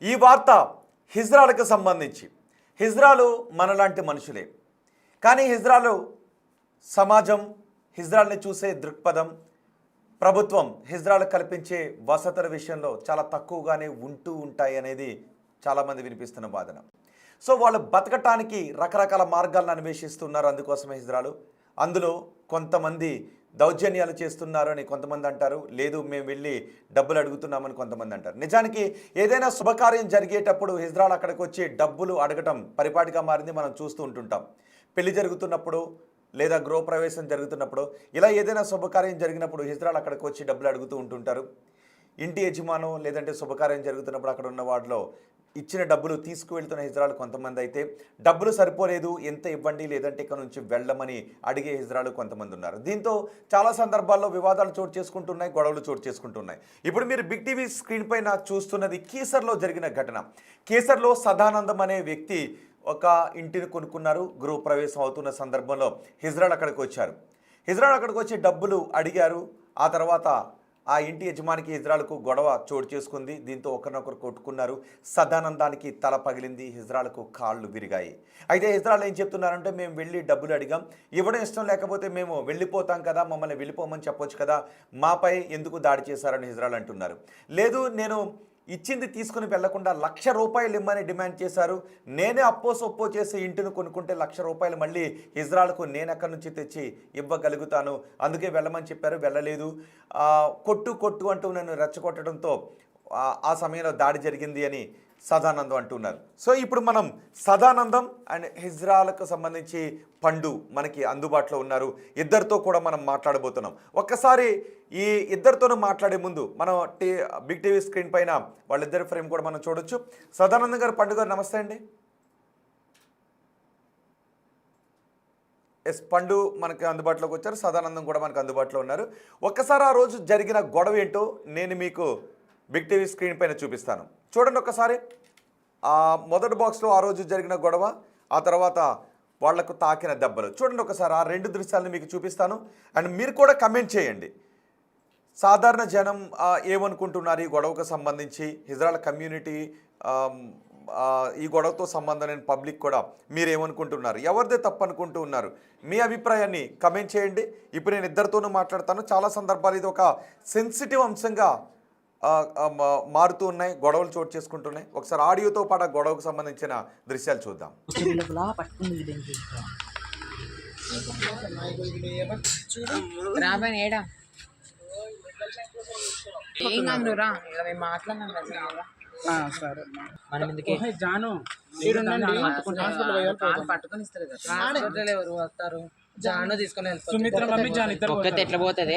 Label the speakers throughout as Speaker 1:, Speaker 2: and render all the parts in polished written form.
Speaker 1: ఈ వార్త హిజ్రాలకు సంబంధించి. హిజ్రాలు మనలాంటి మనుషులే, కానీ హిజ్రాలు సమాజం, హిజ్రాల్ని చూసే దృక్పథం, ప్రభుత్వం హిజ్రాలకు కల్పించే వసతుల విషయంలో చాలా తక్కువగానే ఉంటాయి అనేది చాలామంది వినిపిస్తున్న వాదన. సో వాళ్ళు బతకటానికి రకరకాల మార్గాలను అన్వేషిస్తున్నారు. అందుకోసమే హిజ్రాలు. అందులో కొంతమంది దౌర్జన్యాలు చేస్తున్నారు అని కొంతమంది అంటారు, లేదు మేము వెళ్ళి డబ్బులు అడుగుతున్నామని కొంతమంది అంటారు. నిజానికి ఏదైనా శుభకార్యం జరిగేటప్పుడు హిజ్రాలు అక్కడికి వచ్చి డబ్బులు అడగటం పరిపాటిగా మారింది. మనం చూస్తూ ఉంటుంటాం. పెళ్లి జరుగుతున్నప్పుడు లేదా గృహప్రవేశం జరుగుతున్నప్పుడు ఇలా ఏదైనా శుభకార్యం జరిగినప్పుడు హిజ్రాలు అక్కడికి వచ్చి డబ్బులు అడుగుతూ ఉంటుంటారు. ఇంటి యజమానం లేదంటే శుభకార్యం జరుగుతున్నప్పుడు అక్కడ ఉన్న వాటిలో ఇచ్చిన డబ్బులు తీసుకువెళ్తున్న హిజ్రాలు కొంతమంది అయితే, డబ్బులు సరిపోలేదు ఎంత ఇవ్వండి లేదంటే ఇక్కడ నుంచి వెళ్ళమని అడిగే హిజ్రాలు కొంతమంది ఉన్నారు. దీంతో చాలా సందర్భాల్లో వివాదాలు చోటు చేసుకుంటున్నాయి, గొడవలు చోటు చేసుకుంటున్నాయి. ఇప్పుడు మీరు బిగ్ టీవీ స్క్రీన్ పైన చూస్తున్నది కీసర్లో జరిగిన ఘటన. కీసర్లో సదానందం అనే వ్యక్తి ఒక ఇంటిని కొనుక్కున్నారు. గృహప్రవేశం అవుతున్న సందర్భంలో హిజ్రాలు అక్కడికి వచ్చారు. హిజ్రాలు అక్కడికి వచ్చి డబ్బులు అడిగారు. ఆ తర్వాత ఆ ఇంటి యజమానికి హిజ్రాలకు గొడవ చోటు చేసుకుంది. దీంతో ఒకరినొకరు కొట్టుకున్నారు. సదానందానికి తల పగిలింది, హిజ్రాలకు కాళ్ళు విరిగాయి. అయితే హిజ్రాలు ఏం చెప్తున్నారంటే, మేము వెళ్ళి డబ్బులు అడిగాం, ఇవ్వడం ఇష్టం లేకపోతే మేము వెళ్ళిపోతాం కదా, మమ్మల్ని వెళ్ళిపోమని చెప్పొచ్చు కదా, మాపై ఎందుకు దాడి చేశారని హిజ్రాలు అంటున్నారు. లేదు, నేను ఇచ్చింది తీసుకుని వెళ్లకుండా ₹1,00,000 ఇమ్మని డిమాండ్ చేశారు. నేనే అప్పో సొప్పో చేసి ఇంటిని కొనుక్కుంటే ₹1,00,000 మళ్ళీ హిజ్రాలకు నేను ఎక్కడి నుంచి తెచ్చి ఇవ్వగలుగుతాను, అందుకే వెళ్ళమని చెప్పారు, వెళ్ళలేదు. కొట్టు అంటూ నన్ను రెచ్చగొట్టడంతో ఆ సమయంలో దాడి జరిగింది అని సదానందం అంటున్నారు. సో ఇప్పుడు మనం సదానందం అండ్ హిజ్రాలకు సంబంధించి పండు మనకి అందుబాటులో ఉన్నారు. ఇద్దరితో కూడా మనం మాట్లాడబోతున్నాం. ఒక్కసారి ఈ ఇద్దరితోనూ మాట్లాడే ముందు మనం బిగ్ టీవీ స్క్రీన్ పైన వాళ్ళిద్దరి ఫ్రేమ్ కూడా మనం చూడొచ్చు. సదానందం గారు, పండు గారు, నమస్తే అండి. పండు మనకి అందుబాటులోకి వచ్చారు, సదానందం కూడా మనకు అందుబాటులో ఉన్నారు. ఒక్కసారి ఆ రోజు జరిగిన గొడవ ఏంటో నేను మీకు బిగ్ టీవీ స్క్రీన్ పైన చూపిస్తాను. చూడండి ఒకసారి. మొదటి బాక్స్లో ఆ రోజు జరిగిన గొడవ, ఆ తర్వాత వాళ్లకు తాకిన దెబ్బలు చూడండి ఒకసారి. ఆ రెండు దృశ్యాలను మీకు చూపిస్తాను. అండ్ మీరు కూడా కమెంట్ చేయండి. సాధారణ జనం ఏమనుకుంటున్నారు ఈ గొడవకు సంబంధించి, హిజ్రాల కమ్యూనిటీ ఈ గొడవతో సంబంధం లేని పబ్లిక్ కూడా మీరేమనుకుంటున్నారు, ఎవరిదే తప్పు అనుకుంటూ ఉన్నారు, మీ అభిప్రాయాన్ని కమెంట్ చేయండి. ఇప్పుడు నేను ఇద్దరితోనూ మాట్లాడతాను. చాలా సందర్భాలు ఇది ఒక సెన్సిటివ్ అంశంగా మారుతూ ఉన్నాయి, గొడవలు చోటు చేసుకుంటున్నాయి. ఒకసారి ఆడియోతో పాటు గొడవకు సంబంధించిన దృశ్యాలు చూద్దాం.
Speaker 2: పట్టుకొని ఇస్తారు ఎవరు వస్తారు, జాను తీసుకొని ఒక్కతే ఎట్లా పోతుంది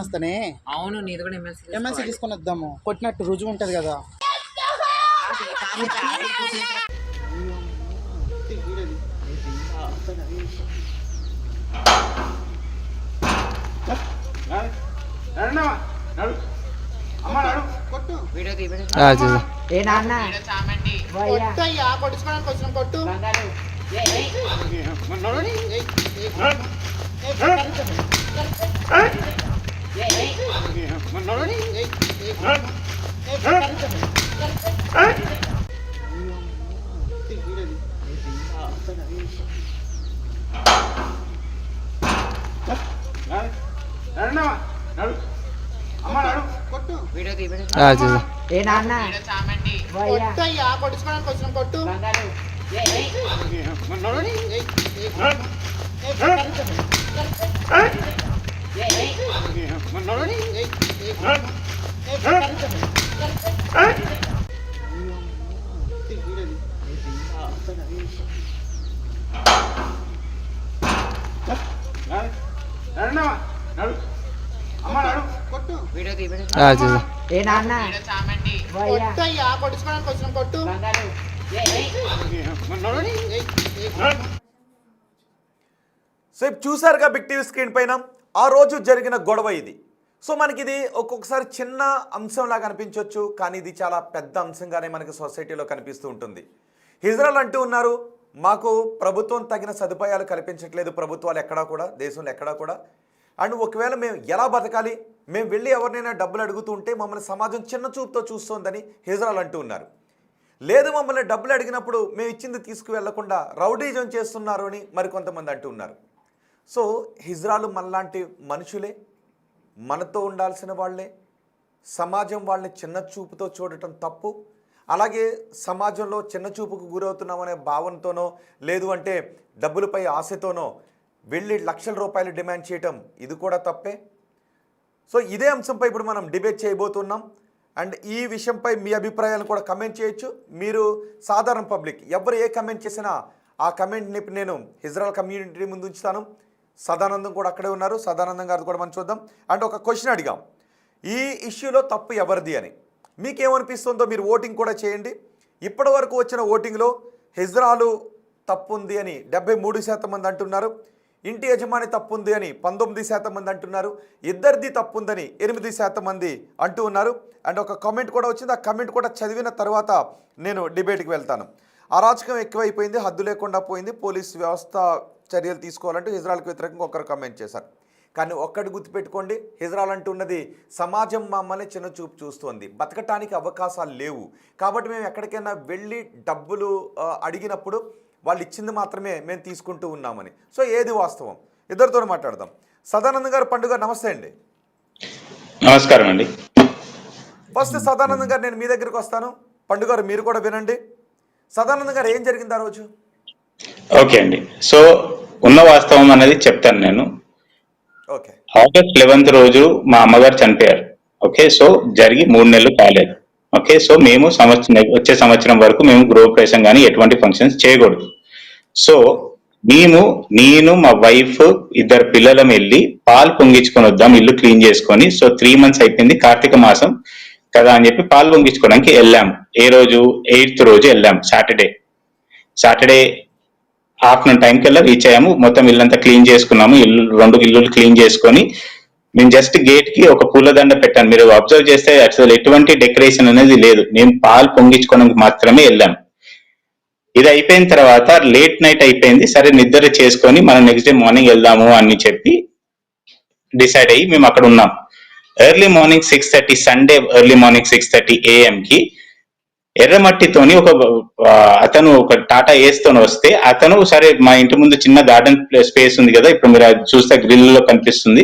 Speaker 2: వస్తానే. అవును, నీది కూడా ఎమ్మెల్సీ తీసుకొని వద్దాము, కొట్టినట్టు రుజువు ఉంటది కదా. ఏ నాన్న కొట్టించుకోవడానికి వచ్చిన కొట్టు ఏ నాన్న కొట్టించుకోవడానికి వచ్చిన కొట్టు ఏ నాన్న కొట్టించుకోవడానికి వచ్చిన కొట్టు.
Speaker 1: సో చూసారుగా బిగ్ టీవీ స్క్రీన్ పైన ఆ రోజు జరిగిన గొడవ ఇది. సో మనకి ఇది ఒక్కొక్కసారి చిన్న అంశంలాగా అనిపించవచ్చు, కానీ ఇది చాలా పెద్ద అంశంగానే మనకి సొసైటీలో కనిపిస్తూ ఉంటుంది. హిజ్రాలు అంటూ ఉన్నారు, మాకు ప్రభుత్వం తగిన సదుపాయాలు కల్పించట్లేదు, ప్రభుత్వాలు ఎక్కడా కూడా, దేశంలో ఎక్కడా కూడా. అండ్ ఒకవేళ మేము ఎలా బతకాలి, మేము వెళ్ళి ఎవరినైనా డబ్బులు అడుగుతూ ఉంటే మమ్మల్ని సమాజం చిన్న చూపుతో చూస్తోందని హిజ్రాలు అంటూ ఉన్నారు. లేదు మమ్మల్ని డబ్బులు అడిగినప్పుడు మేము ఇచ్చింది తీసుకువెళ్లకుండా రౌడీజం చేస్తున్నారు అని మరికొంతమంది అంటూ ఉన్నారు. సో హిజ్రాలు మనలాంటి మనుషులే, మనతో ఉండాల్సిన వాళ్ళే. సమాజం వాళ్ళని చిన్న చూపుతో చూడటం తప్పు. అలాగే సమాజంలో చిన్న చూపుకు గురవుతున్నామనే భావనతోనో లేదు అంటే డబ్బులపై ఆశతోనో వెళ్ళి లక్షల రూపాయలు డిమాండ్ చేయటం ఇది కూడా తప్పే. సో ఇదే అంశంపై ఇప్పుడు మనం డిబేట్ చేయబోతున్నాం. అండ్ ఈ విషయంపై మీ అభిప్రాయాలను కూడా కమెంట్ చేయొచ్చు. మీరు సాధారణ పబ్లిక్ ఎవరు ఏ కమెంట్ చేసినా ఆ కమెంట్ని నేను హిజ్రాల్ కమ్యూనిటీ ముందు ఉంచుతాను. సదానందం కూడా అక్కడే ఉన్నారు. సదానందం గారు కూడా మనం చూద్దాం. అండ్ ఒక క్వశ్చన్ అడిగాం, ఈ ఇష్యూలో తప్పు ఎవరిది అని. మీకేమనిపిస్తుందో మీరు ఓటింగ్ కూడా చేయండి. ఇప్పటి వరకు వచ్చిన ఓటింగ్లో హిజ్రాలు తప్పు ఉంది అని 73% మంది అంటున్నారు. ఇంటి యజమాని తప్పు ఉంది అని 19% మంది అంటున్నారు. ఇద్దరిది తప్పు ఉందని 8% మంది అంటూ ఉన్నారు. అండ్ ఒక కామెంట్ కూడా వచ్చింది. ఆ కామెంట్ కూడా చదివిన తర్వాత నేను డిబేట్కి వెళ్తాను. అరాచకం ఎక్కువైపోయింది, హద్దు లేకుండా పోయింది, పోలీసు వ్యవస్థ చర్యలు తీసుకోవాలంటూ హిజ్రాల్కి వ్యతిరేకంగా ఒకరు కామెంట్ చేశారు. కానీ ఒక్కటి గుర్తుపెట్టుకోండి, హిజ్రాల్ అంటున్నది సమాజం మమ్మల్ని చిన్న చూపు చూస్తుంది, బతకటానికి అవకాశాలు లేవు, కాబట్టి మేము ఎక్కడికైనా వెళ్ళి డబ్బులు అడిగినప్పుడు వాళ్ళు ఇచ్చింది మాత్రమే మేము తీసుకుంటూ ఉన్నామని. సో ఏది వాస్తవం? ఇద్దరితో మాట్లాడదాం. సదానందం గారు, పండుగ నమస్తే అండి.
Speaker 3: నమస్కారం అండి.
Speaker 1: ఫస్ట్ సదానందం గారు నేను మీ దగ్గరికి వస్తాను. పండుగ గారు మీరు కూడా వినండి. సదానందం గారు ఏం జరిగింది ఆ రోజు?
Speaker 3: ఓకే అండి, సో ఉన్న వాస్తవం అనేది చెప్తాను నేను.
Speaker 1: ఓకే.
Speaker 3: ఆగస్ట్ 11 రోజు మా అమ్మగారు చనిపోయారు. ఓకే, సో జరిగి 3 నెలలు కాలేదు. ఓకే, సో మేము వచ్చే సంవత్సరం వరకు మేము గృహప్రవేశం కానీ ఎటువంటి ఫంక్షన్స్ చేయకూడదు. సో నేను మా వైఫ్ 2 పిల్లలం వెళ్ళి పాలు పొంగించుకొని వద్దాం, ఇల్లు క్లీన్ చేసుకొని. సో 3 months అయిపోయింది, కార్తీక మాసం కదా అని చెప్పి పాలు పొంగించుకోవడానికి వెళ్ళాము. ఏ రోజు? 8th రోజు వెళ్ళాము, సాటర్డే ఆఫ్టర్నూన్ టైంకి వెళ్ళి రీచ్ అయ్యాము. మొత్తం ఇల్లంతా క్లీన్ చేసుకున్నాము. 2 ఇల్లులు క్లీన్ చేసుకొని నేను జస్ట్ గేట్ కి ఒక పూలదండ పెట్టాను. మీరు అబ్జర్వ్ చేస్తే అసలు ఎటువంటి డెకరేషన్ అనేది లేదు. నేను పాలు పొంగించుకోవడానికి మాత్రమే వెళ్ళాము. ఇది అయిపోయిన తర్వాత లేట్ నైట్ అయిపోయింది. సరే నిద్ర చేసుకొని మనం నెక్స్ట్ డే మార్నింగ్ వెళ్దాము అని చెప్పి డిసైడ్ అయ్యి మేము అక్కడ ఉన్నాం. Early morning 6:30 Sunday early morning 6:30 AM కి ఎర్రమట్టితోని అతను ఒక టాటా ఏస్తోని వస్తే అతను సరే మా ఇంటి ముందు చిన్న గార్డెన్ స్పేస్ ఉంది కదా, ఇప్పుడు మీరు అది చూస్తే గ్రిల్ లో కనిపిస్తుంది,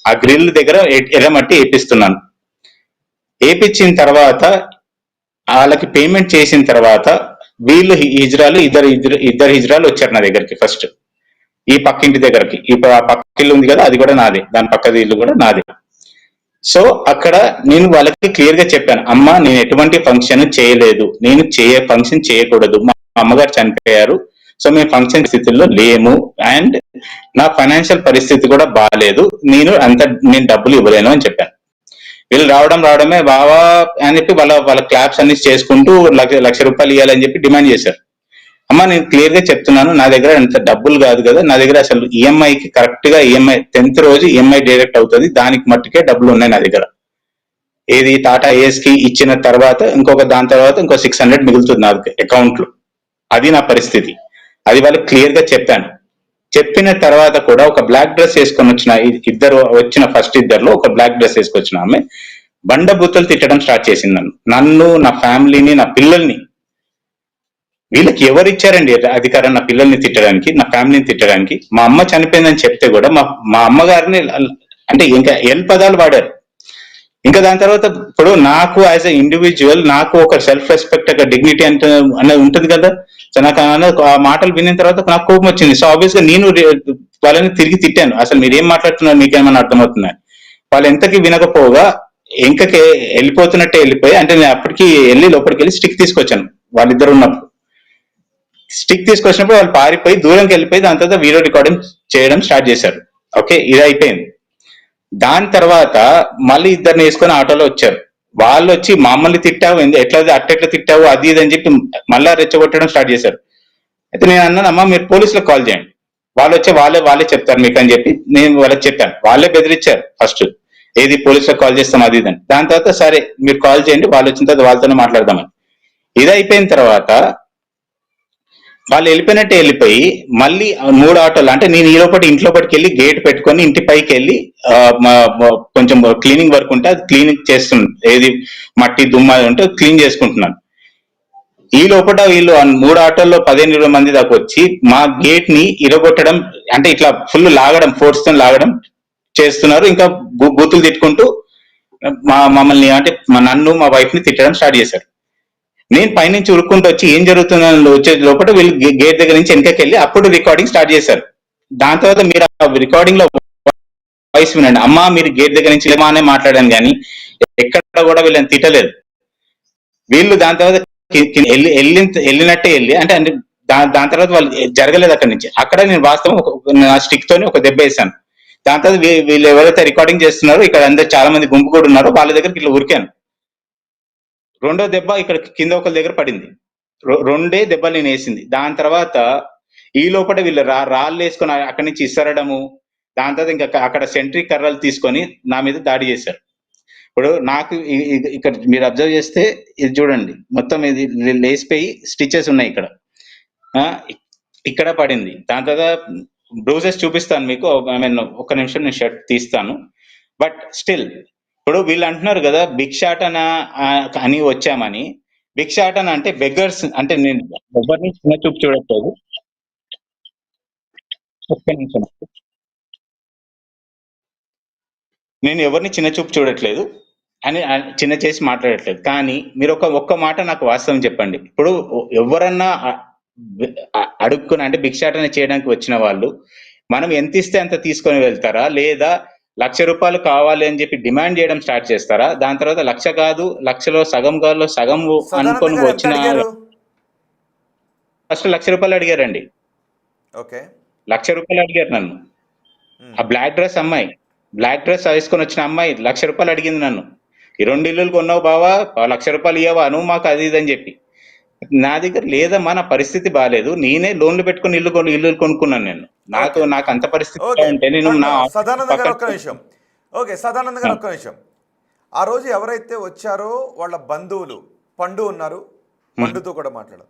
Speaker 3: ఆ గ్రిల్ దగ్గర ఎర్రమట్టి వేపిస్తున్నాను. వేపించిన తర్వాత వాళ్ళకి పేమెంట్ చేసిన తర్వాత వీళ్ళు హిజ్రాలు ఇద్దరు హిజ్రాలు వచ్చారు నా దగ్గరికి. ఫస్ట్ ఈ పక్కింటి దగ్గరికి, ఇప్పుడు ఆ పక్క ఇల్లు ఉంది కదా అది కూడా నాదే, దాని పక్కది ఇల్లు కూడా నాదే. సో అక్కడ నేను వాళ్ళకి క్లియర్ గా చెప్పాను, అమ్మ నేను ఎటువంటి ఫంక్షన్ చేయలేదు, నేను ఫంక్షన్ చేయకూడదు, మా అమ్మగారు చనిపోయారు, సో మేము ఫంక్షన్ స్థితిలో లేము, అండ్ నా ఫైనాన్షియల్ పరిస్థితి కూడా బాగాలేదు, నేను డబ్బులు ఇవ్వలేను అని చెప్పాను. వీళ్ళు రావడమే బావా అని చెప్పి వాళ్ళ క్లాప్స్ అన్ని చేసుకుంటూ లక్ష రూపాయలు ఇవ్వాలని చెప్పి డిమాండ్ చేశారు. అమ్మ నేను క్లియర్ గా చెప్తున్నాను, నా దగ్గర అంత డబ్బులు కాదు కదా, నా దగ్గర అసలు ఈఎంఐకి కరెక్ట్ గా 10th రోజు ఈఎంఐ డైరెక్ట్ అవుతుంది, దానికి మట్టుకే డబ్బులు ఉన్నాయి నా దగ్గర. ఏది టాటా ఏస్ కి ఇచ్చిన తర్వాత దాని తర్వాత ఇంకో 600 మిగులుతుంది నా అకౌంట్ లో. అది నా పరిస్థితి. అది వాళ్ళకి క్లియర్ గా చెప్పాను. చెప్పిన తర్వాత కూడా ఒక బ్లాక్ డ్రెస్ వేసుకొని వచ్చిన ఫస్ట్ ఇద్దరులో ఒక బ్లాక్ డ్రెస్ వేసుకొచ్చిన ఆమె బండబూతులు తిట్టడం స్టార్ట్ చేసింది నన్ను, నా ఫ్యామిలీని, నా పిల్లల్ని. వీళ్ళకి ఎవరు ఇచ్చారండి అధికారం నా పిల్లల్ని తిట్టడానికి, నా ఫ్యామిలీని తిట్టడానికి? మా అమ్మ చనిపోయిందని చెప్తే కూడా మా అమ్మగారిని అంటే ఇంకా పదాలు వాడారు. ఇంకా దాని తర్వాత ఇప్పుడు నాకు యాజ్ ఎ ఇండివిజువల్ నాకు ఒక సెల్ఫ్ రెస్పెక్ట్, ఒక డిగ్నిటీ అనేది ఉంటుంది కదా. సో నాకు ఆ మాటలు విన్న తర్వాత నాకు కోపం వచ్చింది. సో ఆబ్వియస్ గా నేను వాళ్ళని తిరిగి తిట్టాను, అసలు మీరు ఏం మాట్లాడుతున్నారు, మీకేమన్నా అర్థమవుతుంది? వాళ్ళు ఎంతకి వినకపోగా ఇంకకి వెళ్ళిపోతున్నట్టే వెళ్ళిపోయి, అంటే నేను అప్పటికి లోపలికి వెళ్ళి స్టిక్ తీసుకొచ్చాను. వాళ్ళిద్దరు ఉన్నప్పుడు స్టిక్ తీసుకొచ్చినప్పుడు వాళ్ళు పారిపోయి దూరంకి వెళ్ళిపోయి దాని తర్వాత వీడియో రికార్డింగ్ చేయడం స్టార్ట్ చేశారు. ఓకే, ఇది అయిపోయింది. దాని తర్వాత మళ్ళీ ఇద్దరిని వేసుకొని ఆటోలో వచ్చారు. వాళ్ళు వచ్చి మమ్మల్ని తిట్టావు, అట్టెట్లా తిట్టావు, అది ఇది అని చెప్పి మళ్ళా రెచ్చగొట్టడం స్టార్ట్ చేశారు. అయితే నేను అన్నాను, అమ్మా మీరు పోలీసులకు కాల్ చేయండి, వాళ్ళు వచ్చి వాళ్ళే చెప్తారు మీకు అని చెప్పి నేను వాళ్ళకి చెప్పాను. వాళ్ళే బెదిరించారు ఫస్ట్, ఏది పోలీసులకు కాల్ చేస్తాం అది ఇదని. దాని తర్వాత సరే మీరు కాల్ చేయండి, వాళ్ళు వచ్చిన తర్వాత వాళ్ళతోనే మాట్లాడదామని. ఇది అయిపోయిన తర్వాత వాళ్ళు వెళ్ళిపోయి మళ్ళీ 3 ఆటోలు, అంటే నేను ఇంట్లోపటికి వెళ్ళి గేట్ పెట్టుకొని ఇంటి పైకి వెళ్ళి కొంచెం క్లీనింగ్ వర్క్ ఉంటే అది క్లీనింగ్ చేస్తున్నాను, ఏది మట్టి దుమ్మ ఉంటే క్లీన్ చేసుకుంటున్నాను. ఈ లోపల వీళ్ళు 3 ఆటోల్లో 15-20 మంది దాకా వచ్చి మా గేట్ ని ఇరగొట్టడం, అంటే ఇట్లా ఫుల్ లాగడం, ఫోర్స్ తో లాగడం చేస్తున్నారు. ఇంకా బూతులు తిట్టుకుంటూ మమ్మల్ని, అంటే నన్ను మా వైఫ్ ని తిట్టడం స్టార్ట్ చేశారు. నేను పైనుంచి ఉరుక్కుంటూ వచ్చి ఏం జరుగుతుందని వచ్చే లోపల వీళ్ళు గేట్ దగ్గర నుంచి వెనకకి వెళ్ళి అప్పుడు రికార్డింగ్ స్టార్ట్ చేశారు. దాని తర్వాత మీరు ఆ రికార్డింగ్ లో వాయిస్ వినండి. అమ్మా మీరు గేట్ దగ్గర నుంచి అనే మాట్లాడాను కానీ ఎక్కడ కూడా వీళ్ళని తిట్టలేదు. వీళ్ళు దాని తర్వాత వెళ్ళినట్టే వెళ్ళి అంటే దాని తర్వాత వాళ్ళు జరగలేదు అక్కడి నుంచి. అక్కడ నేను వాస్తవం నా స్టిక్ తోని ఒక దెబ్బ వేసాను. దాని తర్వాత వీళ్ళు ఎవరైతే రికార్డింగ్ చేస్తున్నారో ఇక్కడ అందరు చాలా మంది గుంపు కూడా ఉన్నారో వాళ్ళ దగ్గరికి ఇట్లా ఉరికాను. రెండో దెబ్బ ఇక్కడ కింద ఒకరి దగ్గర పడింది. రెండే దెబ్బలు నేను వేసింది. దాని తర్వాత ఈ లోపల వీళ్ళు రాళ్ళు వేసుకొని అక్కడి నుంచి ఇసరడము, దాని తర్వాత ఇంకా అక్కడ సెంట్రీ కర్రలు తీసుకొని నా మీద దాడి చేశారు. ఇప్పుడు నాకు ఇక్కడ మీరు అబ్జర్వ్ చేస్తే ఇది చూడండి, మొత్తం ఇది లేసిపోయి స్టిచెస్ ఉన్నాయి ఇక్కడ, ఇక్కడ పడింది. దాని తర్వాత బ్రూజెస్ చూపిస్తాను మీకు. ఐ మీన్ ఒక్క నిమిషం నేను షర్ట్ తీస్తాను. బట్ స్టిల్ ఇప్పుడు వీళ్ళు అంటున్నారు కదా భిక్షాటన అని వచ్చామని. భిక్షాటన అంటే బెగ్గర్స్ అంటే నేను ఎవరిని చిన్న చూపు చూడట్లేదు. ఒక్క నిమిషం, నేను ఎవరిని చిన్న చూపు చూడట్లేదు అని చిన్న చేసి మాట్లాడట్లేదు. కానీ మీరు ఒక్క మాట నాకు వాస్తవం చెప్పండి. ఇప్పుడు ఎవరన్నా అడుక్కుని అంటే భిక్షాటన చేయడానికి వచ్చిన వాళ్ళు మనం ఎంత ఇస్తే అంత తీసుకొని వెళ్తారా, లేదా ₹1,00,000 కావాలి అని చెప్పి డిమాండ్ చేయడం స్టార్ట్ చేస్తారా? దాని తర్వాత 1,00,000 కాదు, 1,00,000లో సగం కాదు, సగం అనుకొని వచ్చిన ఫస్ట్ ₹1,00,000 అడిగారండి.
Speaker 1: ఓకే,
Speaker 3: ₹1,00,000 అడిగారు నన్ను. ఆ బ్లాక్ డ్రెస్ వేసుకొని వచ్చిన అమ్మాయి ₹1,00,000 అడిగింది నన్ను. ఈ 2 ఇల్లులు కొన్నావు బావా, ₹1,00,000 ఇవ్వవా నువ్వు మాకు, అది ఇది అని చెప్పి. నా దగ్గర లేదమ్మా, నా పరిస్థితి బాగాలేదు, నేనే లోన్లు పెట్టుకుని ఇల్లు కొనుక్కున్నాను. నేను నాకు అంత పరిస్థితి ఉంటే నేను
Speaker 1: సదానంద గారు ఒక్క నిమిషం. ఓకే, సదానంద గారు ఒక్క నిమిషం. ఆ రోజు ఎవరైతే వచ్చారో వాళ్ళ బంధువులు పండు ఉన్నారు, పండుతో కూడా మాట్లాడారు.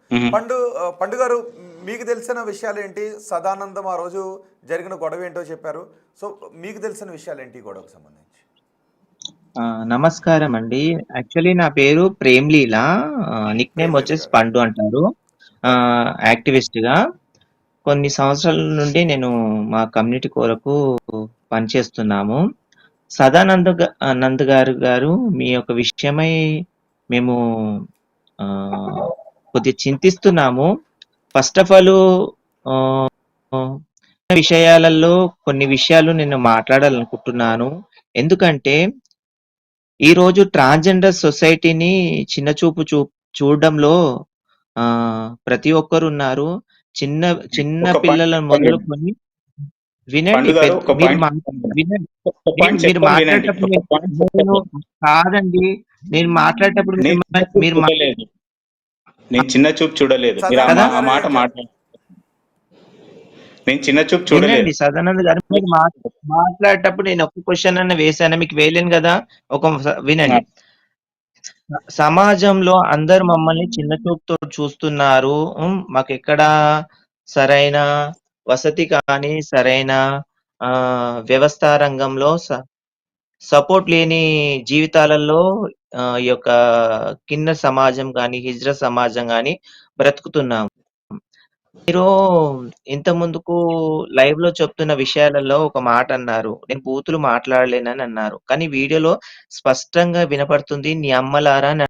Speaker 1: పండు గారు, మీకు తెలిసిన విషయాలు ఏంటి? సదానందం ఆ రోజు జరిగిన గొడవ ఏంటో చెప్పారు. సో మీకు తెలిసిన విషయాలు ఏంటి గొడవకు సంబంధించి?
Speaker 4: నమస్కారం అండి. యాక్చువల్లీ నా పేరు ప్రేమ్లీలా, నిక్ నేమ్ వచ్చేసి పండు అంటారు. యాక్టివిస్ట్ గా కొన్ని సంవత్సరాల నుండి నేను మా కమ్యూనిటీ కొరకు పనిచేస్తున్నాము. నంద్ గారు మీ యొక్క విషయమై మేము కొద్దిగా చింతిస్తున్నాము. ఫస్ట్ ఆఫ్ ఆల్ విషయాలలో కొన్ని విషయాలు నేను మాట్లాడాలనుకుంటున్నాను. ఎందుకంటే ఈ రోజు ట్రాన్స్జెండర్ సొసైటీని చిన్న చూపు చూడడంలో ప్రతి ఒక్కరు ఉన్నారు. చిన్న పిల్లల మొదలుకొని వినండి, మీరు మాట్లాడేటప్పుడు కాదండి, నేను మాట్లాడేటప్పుడు మీరు
Speaker 3: నేను చిన్న చూపు చూడలేదు. ఆ మాట మాట్లాడు, నేను చిన్న చూపు చూడలేదు.
Speaker 4: సదానంద్ గారు, మీరు మాట్లాడేటప్పుడు నేను ఒక్క క్వశ్చన్ అన్న వేసాను, మీకు వేయలేను కదా. వినండి, సమాజంలో అందరు మమ్మల్ని చిన్న చూపుతో చూస్తున్నారు. మాకు ఎక్కడ సరైన వసతి కానీ, సరైన వ్యవస్థ రంగంలో సపోర్ట్ లేని జీవితాలలో ఈ యొక్క కింద సమాజం కానీ, హిజ్రా సమాజం కానీ బ్రతుకుతున్నాము. మీరు ఇంత ముందుకు లైవ్ లో చెప్తున్న విషయాలలో ఒక మాట అన్నారు, నేను బూతులు మాట్లాడలేనని అన్నారు. కానీ వీడియోలో స్పష్టంగా వినపడుతుంది నీ అమ్మలారా అని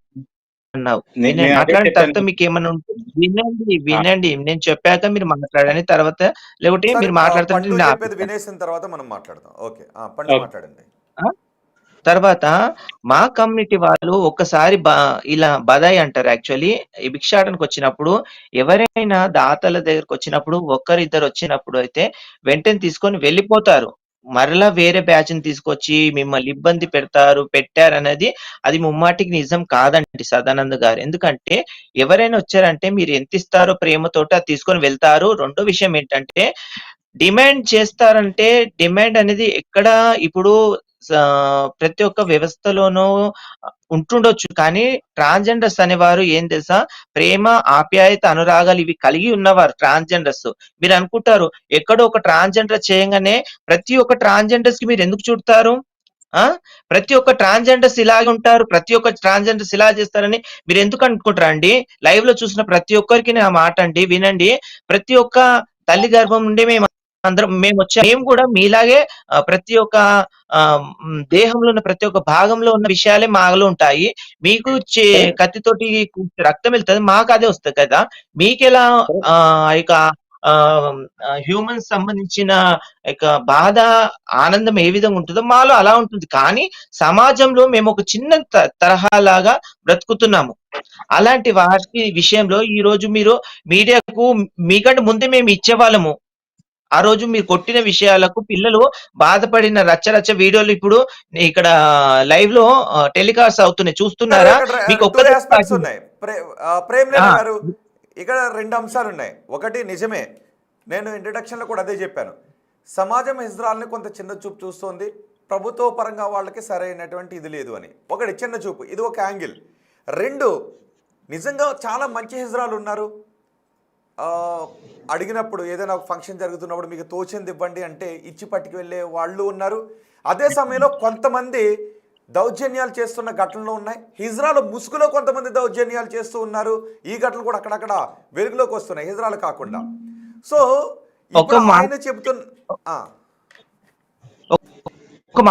Speaker 4: అన్నావు. నేను మాట్లాడిన తర్వాత మీకు ఏమన్నా ఉంటుంది వినండి, నేను చెప్పాక మీరు మాట్లాడని, తర్వాత లేకపోతే మీరు మాట్లాడుతుంటే
Speaker 1: వినేసిన తర్వాత మనం మాట్లాడదాం. ఓకే, పండు మాట్లాడండి.
Speaker 4: తర్వాత మా కమ్యూనిటీ వాళ్ళు ఒక్కసారి ఇలా బదాయి అంటారు. యాక్చువల్లీ ఈ భిక్షాటనకు వచ్చినప్పుడు ఎవరైనా దాతల దగ్గరకు వచ్చినప్పుడు ఒక్కరిద్దరు వచ్చినప్పుడు అయితే వెంటనే తీసుకొని వెళ్ళిపోతారు. మరలా వేరే బ్యాచ్ ని తీసుకొచ్చి మిమ్మల్ని ఇబ్బంది పెట్టారనేది అది ముమ్మాటికి నిజం కాదండి సదానంద్ గారు. ఎందుకంటే ఎవరైనా వచ్చారంటే మీరు ఎంత ఇస్తారో ప్రేమతోటి అది తీసుకొని వెళ్తారు. రెండో విషయం ఏంటంటే డిమాండ్ చేస్తారంటే డిమాండ్ అనేది ఎక్కడ ఇప్పుడు ప్రతి ఒక్క వ్యవస్థలోనూ ఉంటుండొచ్చు. కానీ ట్రాన్స్జెండర్స్ అనేవారు ఏం తెలుసా, ప్రేమ, ఆప్యాయత, అనురాగాలు ఇవి కలిగి ఉన్నవారు ట్రాన్స్జెండర్స్. మీరు అనుకుంటారు ఎక్కడో ఒక ట్రాన్స్జెండర్ చేయగానే ప్రతి ఒక్క ట్రాన్స్జెండర్స్ కి మీరు ఎందుకు చూడతారు? ప్రతి ఒక్క ట్రాన్స్జెండర్స్ ఇలాగే ఉంటారు, ప్రతి ఒక్క ట్రాన్స్జెండర్స్ ఇలా చేస్తారని మీరు ఎందుకు అనుకుంటారా అండి? లైవ్ లో చూసిన ప్రతి ఒక్కరికి నా మాట అండి, వినండి. ప్రతి ఒక్క తల్లి గర్భం నుండి మేము వచ్చాం. మేము కూడా మీలాగే ప్రతి ఒక్క దేహంలో ఉన్న ప్రతి ఒక్క భాగంలో ఉన్న విషయాలే మాలో ఉంటాయి. మీకు కత్తితోటి రక్తం వెళ్తుంది, మాకు అదే వస్తుంది కదా. మీకెలా ఇక హ్యూమన్స్ సంబంధించిన బాధ, ఆనందం ఏ విధంగా ఉంటుందో మాలో అలా ఉంటుంది. కానీ సమాజంలో మేము ఒక చిన్న తరహా లాగా బ్రతుకుతున్నాము. అలాంటి వాటి విషయంలో ఈ రోజు మీరు మీడియాకు మీకంటే ముందే మేము ఇచ్చేవాళ్ళము. ఆ రోజు మీరు కొట్టిన విషయాలకు పిల్లలు బాధపడిన రచ్చ వీడియోలు ఇప్పుడు ఇక్కడ లైవ్ లో టెలికాస్ట్ అవుతున్నాయి, చూస్తున్నారా? మీకు
Speaker 1: టూ ఆస్పెక్ట్స్ ఉన్నాయి ప్రేమ్లేల గారు. ఇక్కడ 2 అంశాలు ఉన్నాయి. ఒకటి నిజమే, నేను ఇంట్రడక్షన్లో కూడా అదే చెప్పాను. సమాజం హిజ్రాల్ని కొంత చిన్న చూపు చూస్తోంది, ప్రభుత్వ పరంగా వాళ్ళకి సరైనటువంటి ఇది లేదు అని. ఒకటి చిన్న చూపు, ఇది ఒక యాంగిల్. 2, నిజంగా చాలా మంచి హిజ్రాలు ఉన్నారు. అడిగినప్పుడు ఏదైనా ఒక ఫంక్షన్ జరుగుతున్నప్పుడు మీకు తోచింది ఇవ్వండి అంటే ఇచ్చి పట్టుకు వెళ్ళే వాళ్ళు ఉన్నారు. అదే సమయంలో కొంతమంది దౌర్జన్యాలు చేస్తున్న ఘటనలు ఉన్నాయి. హిజ్రాలు ముసుగులో కొంతమంది దౌర్జన్యాలు చేస్తూ ఉన్నారు. ఈ ఘటనలు కూడా అక్కడక్కడ వెలుగులోకి వస్తున్నాయి, హిజ్రాలు కాకుండా. సో ఆయన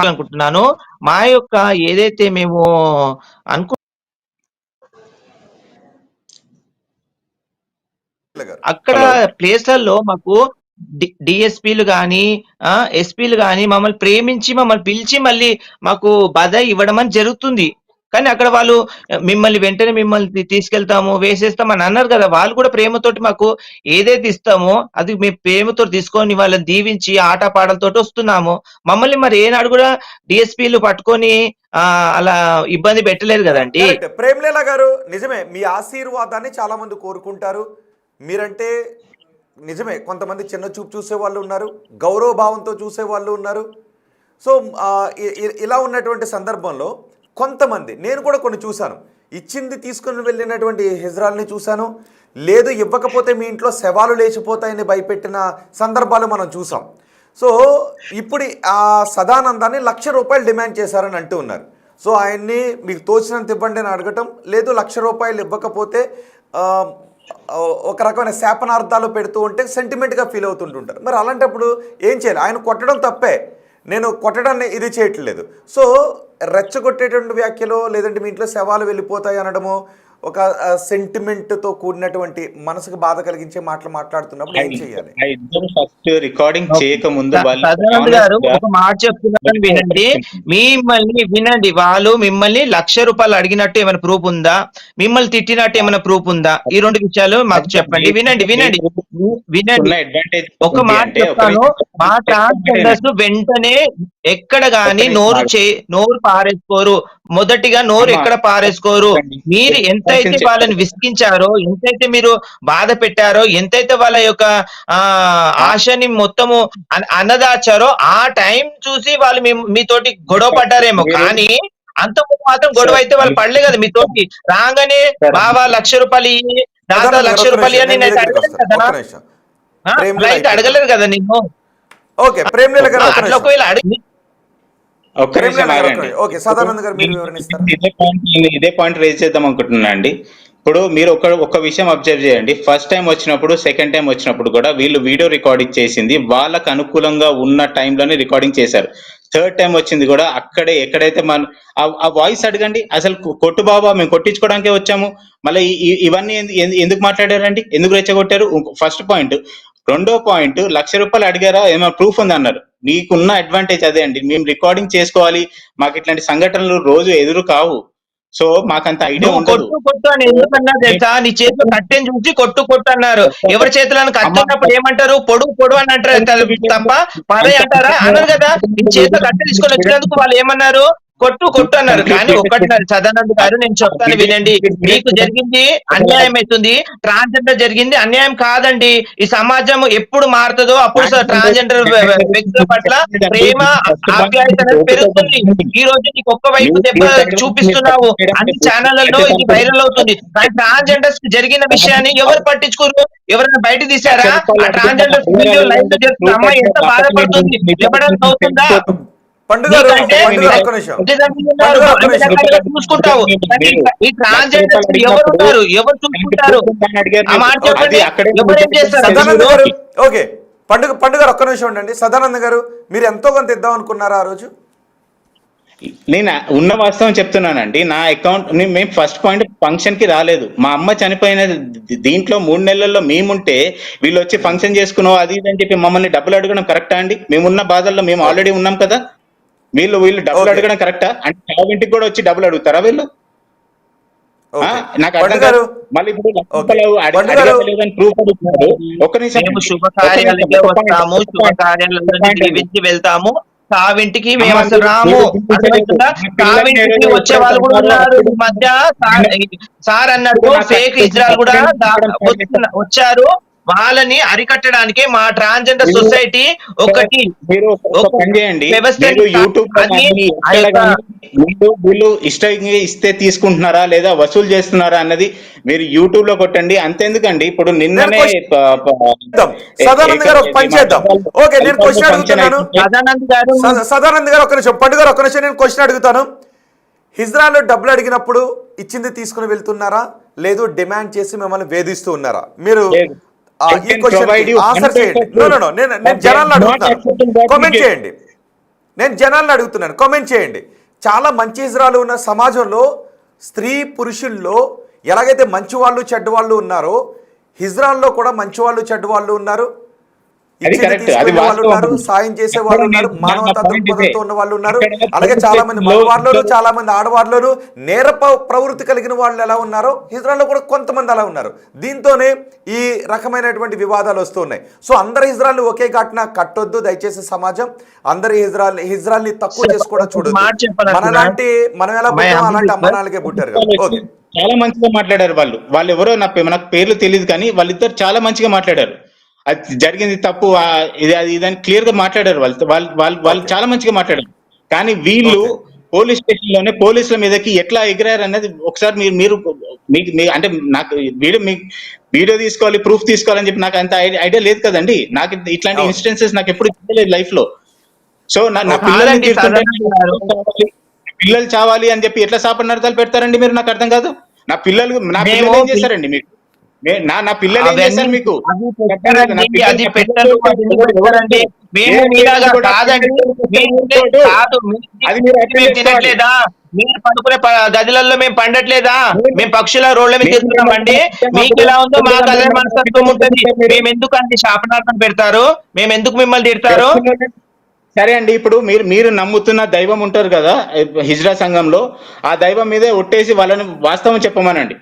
Speaker 4: అనుకుంటున్నాను, మా యొక్క ఏదైతే మేము అక్కడ ప్లేస్లలో మాకు డిఎస్పీలు కానీ ఎస్పీలు కానీ మమ్మల్ని ప్రేమించి మమ్మల్ని పిలిచి మళ్ళీ మాకు బదాయి ఇవ్వడం అని జరుగుతుంది. కానీ అక్కడ వాళ్ళు వెంటనే మిమ్మల్ని తీసుకెళ్తాము, వేసేస్తాం అని అన్నారు కదా. వాళ్ళు కూడా ప్రేమతోటి మాకు ఏదైతే ఇస్తామో అది మేము ప్రేమతో తీసుకొని వాళ్ళని దీవించి ఆటపాటలతో వస్తున్నాము. మమ్మల్ని మరి ఏనాడు కూడా డిఎస్పీలు పట్టుకొని అలా ఇబ్బంది పెట్టలేదు కదండి.
Speaker 1: ప్రేమ్లేల గారు, నిజమే, మీ ఆశీర్వాదాన్ని చాలా మంది కోరుకుంటారు. మీరంటే నిజమే, కొంతమంది చిన్న చూపు చూసే వాళ్ళు ఉన్నారు, గౌరవ భావంతో చూసే వాళ్ళు ఉన్నారు. సో ఇలా ఉన్నటువంటి సందర్భంలో కొంతమంది, నేను కూడా కొన్ని చూశాను, ఇచ్చింది తీసుకుని వెళ్ళినటువంటి హిజ్రాల్ని చూశాను. లేదు ఇవ్వకపోతే మీ ఇంట్లో శవాలు లేచిపోతాయని భయపెట్టిన సందర్భాలు మనం చూసాం. సో ఇప్పుడు ఆ సదానందాన్ని ₹1,00,000 డిమాండ్ చేశారని అంటూ ఉన్నారు. సో ఆయన్ని మీకు తోచినంత ఇవ్వండి అని అడగటం, లేదు ₹1,00,000 ఇవ్వకపోతే ఒక రకమైన శాపనార్థాలు పెడుతూ ఉంటే సెంటిమెంట్గా ఫీల్ అవుతుంటుంటారు. మరి అలాంటప్పుడు ఏం చేయాలి? ఆయన కొట్టడం తప్పే, నేను కొట్టడాన్ని ఇది చేయట్లేదు. సో రెచ్చగొట్టేటువంటి వ్యాఖ్యలు, లేదంటే మీ ఇంట్లో శవాలు వెళ్ళిపోతాయి అనడము, ఒక సెంటిమెంట్తో కూడినటువంటి మనసుకు బాధ కలిగించే మాటలు మాట్లాడుతున్నప్పుడు ఏం చేయాలి?
Speaker 3: ఫస్ట్ రికార్డింగ్ చేయక ముందు
Speaker 4: ఒక మాట చెప్తున్నాను వినండి, వినండి. వాళ్ళు మిమ్మల్ని ₹1,00,000 అడిగినట్టు ఏమైనా ప్రూఫ్ ఉందా? మిమ్మల్ని తిట్టినట్టు ఏమైనా ప్రూఫ్ ఉందా? ఈ 2 విషయాలు మాకు చెప్పండి. వినండి. ఒక మాట చెప్తాను, మా ట్రాన్స్జెండర్స్ వెంటనే ఎక్కడ గాని నోరు పారేసుకోరు. మొదటిగా నోరు ఎక్కడ పారేసుకోరు. మీరు ఎంతైతే వాళ్ళని విసిగించారో, ఎంతైతే మీరు బాధ పెట్టారో, ఎంతైతే వాళ్ళ యొక్క ఆశని మొత్తము అన్నదాచారో, ఆ టైం చూసి వాళ్ళు మీతోటి గొడవ పడ్డారేమో. కానీ అంత మాత్రం గొడవ అయితే వాళ్ళు పడలే కదా మీతోటి. రాగానే బాబా ₹1,00,000 దాదా ₹1,00,000 అని నేను అడగలేదు కదా. అయితే అడగలేదు కదా నేను. ఒకవేళ అడిగి
Speaker 3: ఇదే పాయింట్ రేజ్ చేద్దాం అనుకుంటున్నా అండి. ఇప్పుడు మీరు ఒక విషయం అబ్జర్వ్ చేయండి. ఫస్ట్ టైం వచ్చినప్పుడు, సెకండ్ టైం వచ్చినప్పుడు కూడా వీళ్ళు వీడియో రికార్డింగ్ చేసింది వాళ్ళకు అనుకూలంగా ఉన్న టైంలోనే రికార్డింగ్ చేశారు. థర్డ్ టైం వచ్చింది కూడా అక్కడే ఎక్కడైతే ఆ వాయిస్ అడగండి. అసలు కొట్టు బాబా, మేము కొట్టించుకోవడానికే వచ్చాము, మళ్ళీ ఇవన్నీ ఎందుకు మాట్లాడారండి, ఎందుకు రెచ్చగొట్టారు? First point. రెండో పాయింట్, ₹1,00,000 అడిగారా, ఏమైనా ప్రూఫ్ ఉంది అన్నారు. మీకున్న అడ్వాంటేజ్ అదే అండి, మేము రికార్డింగ్ చేసుకోవాలి, మాకు ఇట్లాంటి సంఘటనలు రోజు ఎదురు కావు. సో మాకంత ఐడియా ఉండదు.
Speaker 4: కొట్టు అని ఎందుకన్నా తెలుసా? నీ చేతిలో కట్టెని చూసి కొట్టు అన్నారు. ఎవరి చేతిలో కట్టున్నప్పుడు ఏమంటారు? పొడు అని అంటారు తప్ప పరై అంటారా? అన్నారు కదా. నీ చేతిలో కట్టె తీసుకొని వచ్చినందుకు వాళ్ళు ఏమన్నారు? కొట్టు అన్నారు. కానీ ఒకటిన్నారు సదానంద్ గారు, నేను చెప్తాను వినండి. మీకు జరిగింది అన్యాయం అవుతుంది, ట్రాన్స్జెండర్ జరిగింది అన్యాయం కాదండి. ఈ సమాజం ఎప్పుడు మారుతుందో అప్పుడు ట్రాన్స్జెండర్ వ్యక్తుల పట్ల ప్రేమ, ఆప్యాయత పెరుగుతుంది. ఈ రోజు నీకు ఒక్క వైపు దెబ్బ చూపిస్తున్నావు, అన్ని ఛానళ్లలో ఇది వైరల్ అవుతుంది. కానీ ట్రాన్స్జెండర్స్ జరిగిన విషయాన్ని ఎవరు పట్టించుకోరు. ఎవరైనా బయట తీసారా? ఆ ట్రాన్స్జెండర్ లైఫ్ లో జరుగుతున్న అమ్మాయి ఎంత బాధపడుతుంది, చెప్పడానికి అవుతుందా?
Speaker 1: పండు గారు
Speaker 4: నీకంటే
Speaker 1: పండు గారు ఒక్క నిమిషం
Speaker 4: తల్లిదండ్రులు
Speaker 1: పండు
Speaker 4: ఉన్నారు,
Speaker 1: గారు ఒక్క
Speaker 4: అన్ని
Speaker 1: నిమిషం
Speaker 4: రకాలుగా చూసుకుంటావు. కానీ ఈ ట్రాన్స్జెండర్స్ ఎవరు ఉన్నారు, ఎవరు చూసుకుంటారు? ఆ మాట చెప్పండి, ఎవరేం చేస్తారు?
Speaker 1: సదానంద గారు ఓకే పండు గారు ఒక్క నిమిషం ఉండండి. సదానంద గారు మీరు ఎంతో కొంత ఇద్దాం అనుకున్నారా ఆ రోజు?
Speaker 3: నేను ఉన్న వాస్తవం చెప్తున్నానండి. నా అకౌంట్ మేము ఫస్ట్ పాయింట్ ఫంక్షన్ కి రాలేదు. మా అమ్మ చనిపోయిన దీంట్లో 3 నెలల్లో మేముంటే వీళ్ళు వచ్చి ఫంక్షన్ చేసుకున్నావు అది ఇది అని చెప్పి మమ్మల్ని డబ్బులు అడగడం కరెక్టా అండి? మేమున్న బాధల్లో మేము ఆల్రెడీ ఉన్నాం కదా. వీళ్ళు డబ్బులు అడగడం కరెక్టా? అంటే చావింటికి కూడా వచ్చి డబ్బులు అడుగుతారా వీళ్ళు? నాకు అర్థం కాదు. మళ్ళీ ఇప్పుడు అడగలేదని ప్రూఫ్ అడుగుతున్నారు. ఒక్క నిమిషం,
Speaker 4: శుభకార్యాలకే వస్తాము, శుభకార్యాలలో దీవించి వెళ్తాము, సావింటికి మేము అసలు రాము. సావింటికి వచ్చే వాళ్ళు కూడా ఉన్నారు ఈ మధ్య. సార్ అన్నట్టు ఫేక్ ఇజ్రాయల్ కూడా వచ్చారు. వాళ్ళని అరికట్టడానికి మా ట్రాన్స్జెండర్ సొసైటీ ఒకటి
Speaker 3: వీళ్ళు ఇష్టంగా ఇస్తే తీసుకుంటున్నారా లేదా వసూలు చేస్తున్నారా అన్నది మీరు యూట్యూబ్ లో కొట్టండి. అంతేందుకండి ఇప్పుడు నిన్ననే
Speaker 1: సదానంద్ గారు ఒక పని చేద్దాం. ఓకే నేను క్వశ్చన్ అడుగుతున్నాను. సదానంద్ గారు ఒక్క నిమిషం, పండు గారు ఒక్క నిమిషం, నేను క్వశ్చన్ అడుగుతాను. హిజ్రాలో డబ్బులు అడిగినప్పుడు ఇచ్చింది తీసుకుని వెళ్తున్నారా, లేదు డిమాండ్ చేసి మిమ్మల్ని వేధిస్తూ ఉన్నారా? మీరు ఈ క్వశ్చన్ ఆన్సర్ చేయండి. నేను జనాలను అడుగుతున్నాను, కామెంట్ చేయండి. నేను జనాలను అడుగుతున్నాను, కామెంట్ చేయండి. చాలా మంచి హిజ్రాలు ఉన్న సమాజంలో స్త్రీ పురుషుల్లో ఎలాగైతే మంచి వాళ్ళు చెడ్డ వాళ్ళు ఉన్నారో హిజ్రాల్లో కూడా మంచి వాళ్ళు చెడ్డ వాళ్ళు ఉన్నారు, వాళ్ళు ఉన్నారు, సాయం చేసే వాళ్ళు ఉన్నారు, మానవతా దృక్పథంతో ఉన్న వాళ్ళు ఉన్నారు. అలాగే చాలా మంది మగవాళ్ళలోను చాలా మంది ఆడవాళ్ళలోను నేర ప్రవృత్తి కలిగిన వాళ్ళు ఎలా ఉన్నారో హిజ్రాల్లో కూడా కొంతమంది అలా ఉన్నారు. దీంతోనే ఈ రకమైనటువంటి వివాదాలు వస్తూ ఉన్నాయి. సో అందరు హిజ్రాల్ని ఒకే ఘటన కట్టొద్దు దయచేసి సమాజం. అందరి హిజ్రాల్ని తక్కువ చేసి కూడా చూడొద్దు. మనలాంటి మనం ఎలా పుట్టామో అలాంటి అమ్మనాలకే పుట్టారు కదా. ఓకే
Speaker 3: చాలా మంచిగా మాట్లాడారు వాళ్ళు ఎవరో నాకు పేర్లు తెలియదు కానీ వాళ్ళిద్దరు చాలా మంచిగా మాట్లాడారు. అది జరిగింది తప్పు ఇదని క్లియర్ గా మాట్లాడారు. వాళ్ళు చాలా మంచిగా మాట్లాడారు. కానీ వీళ్ళు పోలీస్ స్టేషన్ లోనే పోలీసుల మీదకి ఎట్లా ఎగిరారు అనేది ఒకసారి మీరు అంటే నాకు వీడియో తీసుకోవాలి, ప్రూఫ్ తీసుకోవాలని చెప్పి నాకు అంత ఐడియా లేదు కదండి. నాకు ఇట్లాంటి ఇన్సిడెన్సెస్ నాకు ఎప్పుడు తెలియలేదు లైఫ్ లో. సో నా పిల్లలు చావాలి అని చెప్పి ఎట్లా శాపనార్థాలు పెడతారండి మీరు? నాకు అర్థం కాదు. నా పిల్లలు ఏం చేశారండి మీకు? నా పిల్లలు ఏం చేశారు మీకు?
Speaker 4: తినట్లేదా? మీరు పడుకునే గదులలో మేము పండట్లేదా? మేము పక్షుల రోడ్ల మీద తిరుగుతున్నామండి. మీకు ఎలా ఉందో మాకు అదే మనస్తత్వం ఉంటుంది. మేము ఎందుకు అంటే శాపనార్థం పెడతారు? మేము ఎందుకు మిమ్మల్ని తిడతారు?
Speaker 3: సరే అండి, ఇప్పుడు మీరు నమ్ముతున్న దైవం ఉంటారు కదా హిజ్రా సంఘంలో, ఆ దైవం మీదే ఒట్టేసి వాళ్ళని వాస్తవం చెప్పమనండి.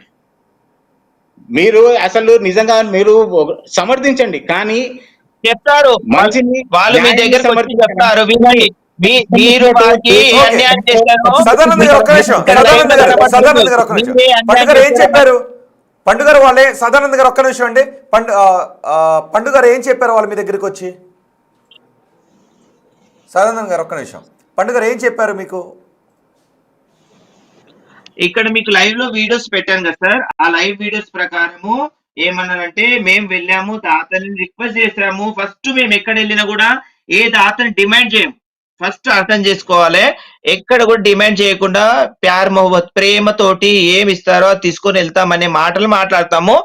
Speaker 3: మీరు అసలు నిజంగా మీరు సమర్థించండి, కానీ
Speaker 4: చెప్తారు
Speaker 3: మంచిని
Speaker 4: వాళ్ళు మీ దగ్గర చెప్తారు. మీరు అన్యాయం చేశారు.
Speaker 1: ఏం చెప్పారు పండు గారు? వాళ్ళే సదానంద్ గారు ఒక్క నిమిషం అండి. పండు గారు ఏం చెప్పారు వాళ్ళు మీ దగ్గరికి వచ్చి? సదానంద్ గారు ఒక్క నిమిషం, పండు గారు ఏం చెప్పారు మీకు?
Speaker 4: ఇక్కడ మీకు లైవ్ లో వీడియోస్ పెట్టాను కదా సార్, ఆ లైవ్ వీడియోస్ ప్రకారము ఏమన్నారంటే మేము వెళ్ళాము, దాతని రిక్వెస్ట్ చేసాము. ఫస్ట్ మేము ఎక్కడ వెళ్ళినా కూడా ఏ దాతని డిమాండ్ చేయము. ఫస్ట్ అర్థం చేసుకోవాలి, ఎక్కడ కూడా డిమాండ్ చేయకుండా ప్యార్ మొహబ్బత్ ప్రేమతోటి ఏమి ఇస్తారో అది తీసుకొని వెళ్తామనే మాటలు మాట్లాడతాము.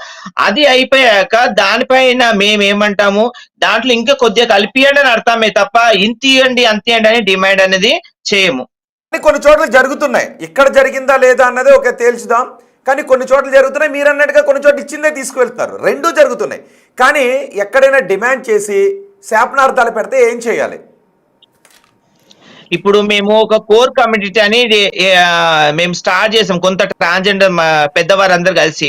Speaker 4: అది అయిపోయాక దానిపైన మేమేమంటాము, దాంట్లో ఇంకా కొద్దిగా కలిపియండి అని అర్థమే తప్ప ఇంత ఇవ్వండి అంత ఇవ్వండి అని డిమాండ్ అనేది చేయము.
Speaker 1: కొన్ని చోట్ల జరుగుతున్నాయి, ఇక్కడ జరిగిందా లేదా అన్నది ఒక తేల్చుదాం. కానీ కొన్ని చోట్ల జరుగుతున్నాయి, మీరు అన్నట్టుగా కొన్ని చోట్ల ఇచ్చిందే తీసుకువెళ్తున్నారు, రెండూ జరుగుతున్నాయి. కానీ ఎక్కడైనా డిమాండ్ చేసి శాపనార్థాలు పెడితే ఏం చేయాలి?
Speaker 4: ఇప్పుడు మేము ఒక కోర్ కమ్యూనిటీ అని మేము స్టార్ట్ చేసాం. కొంత ట్రాన్స్జెండర్ పెద్దవారందరూ కలిసి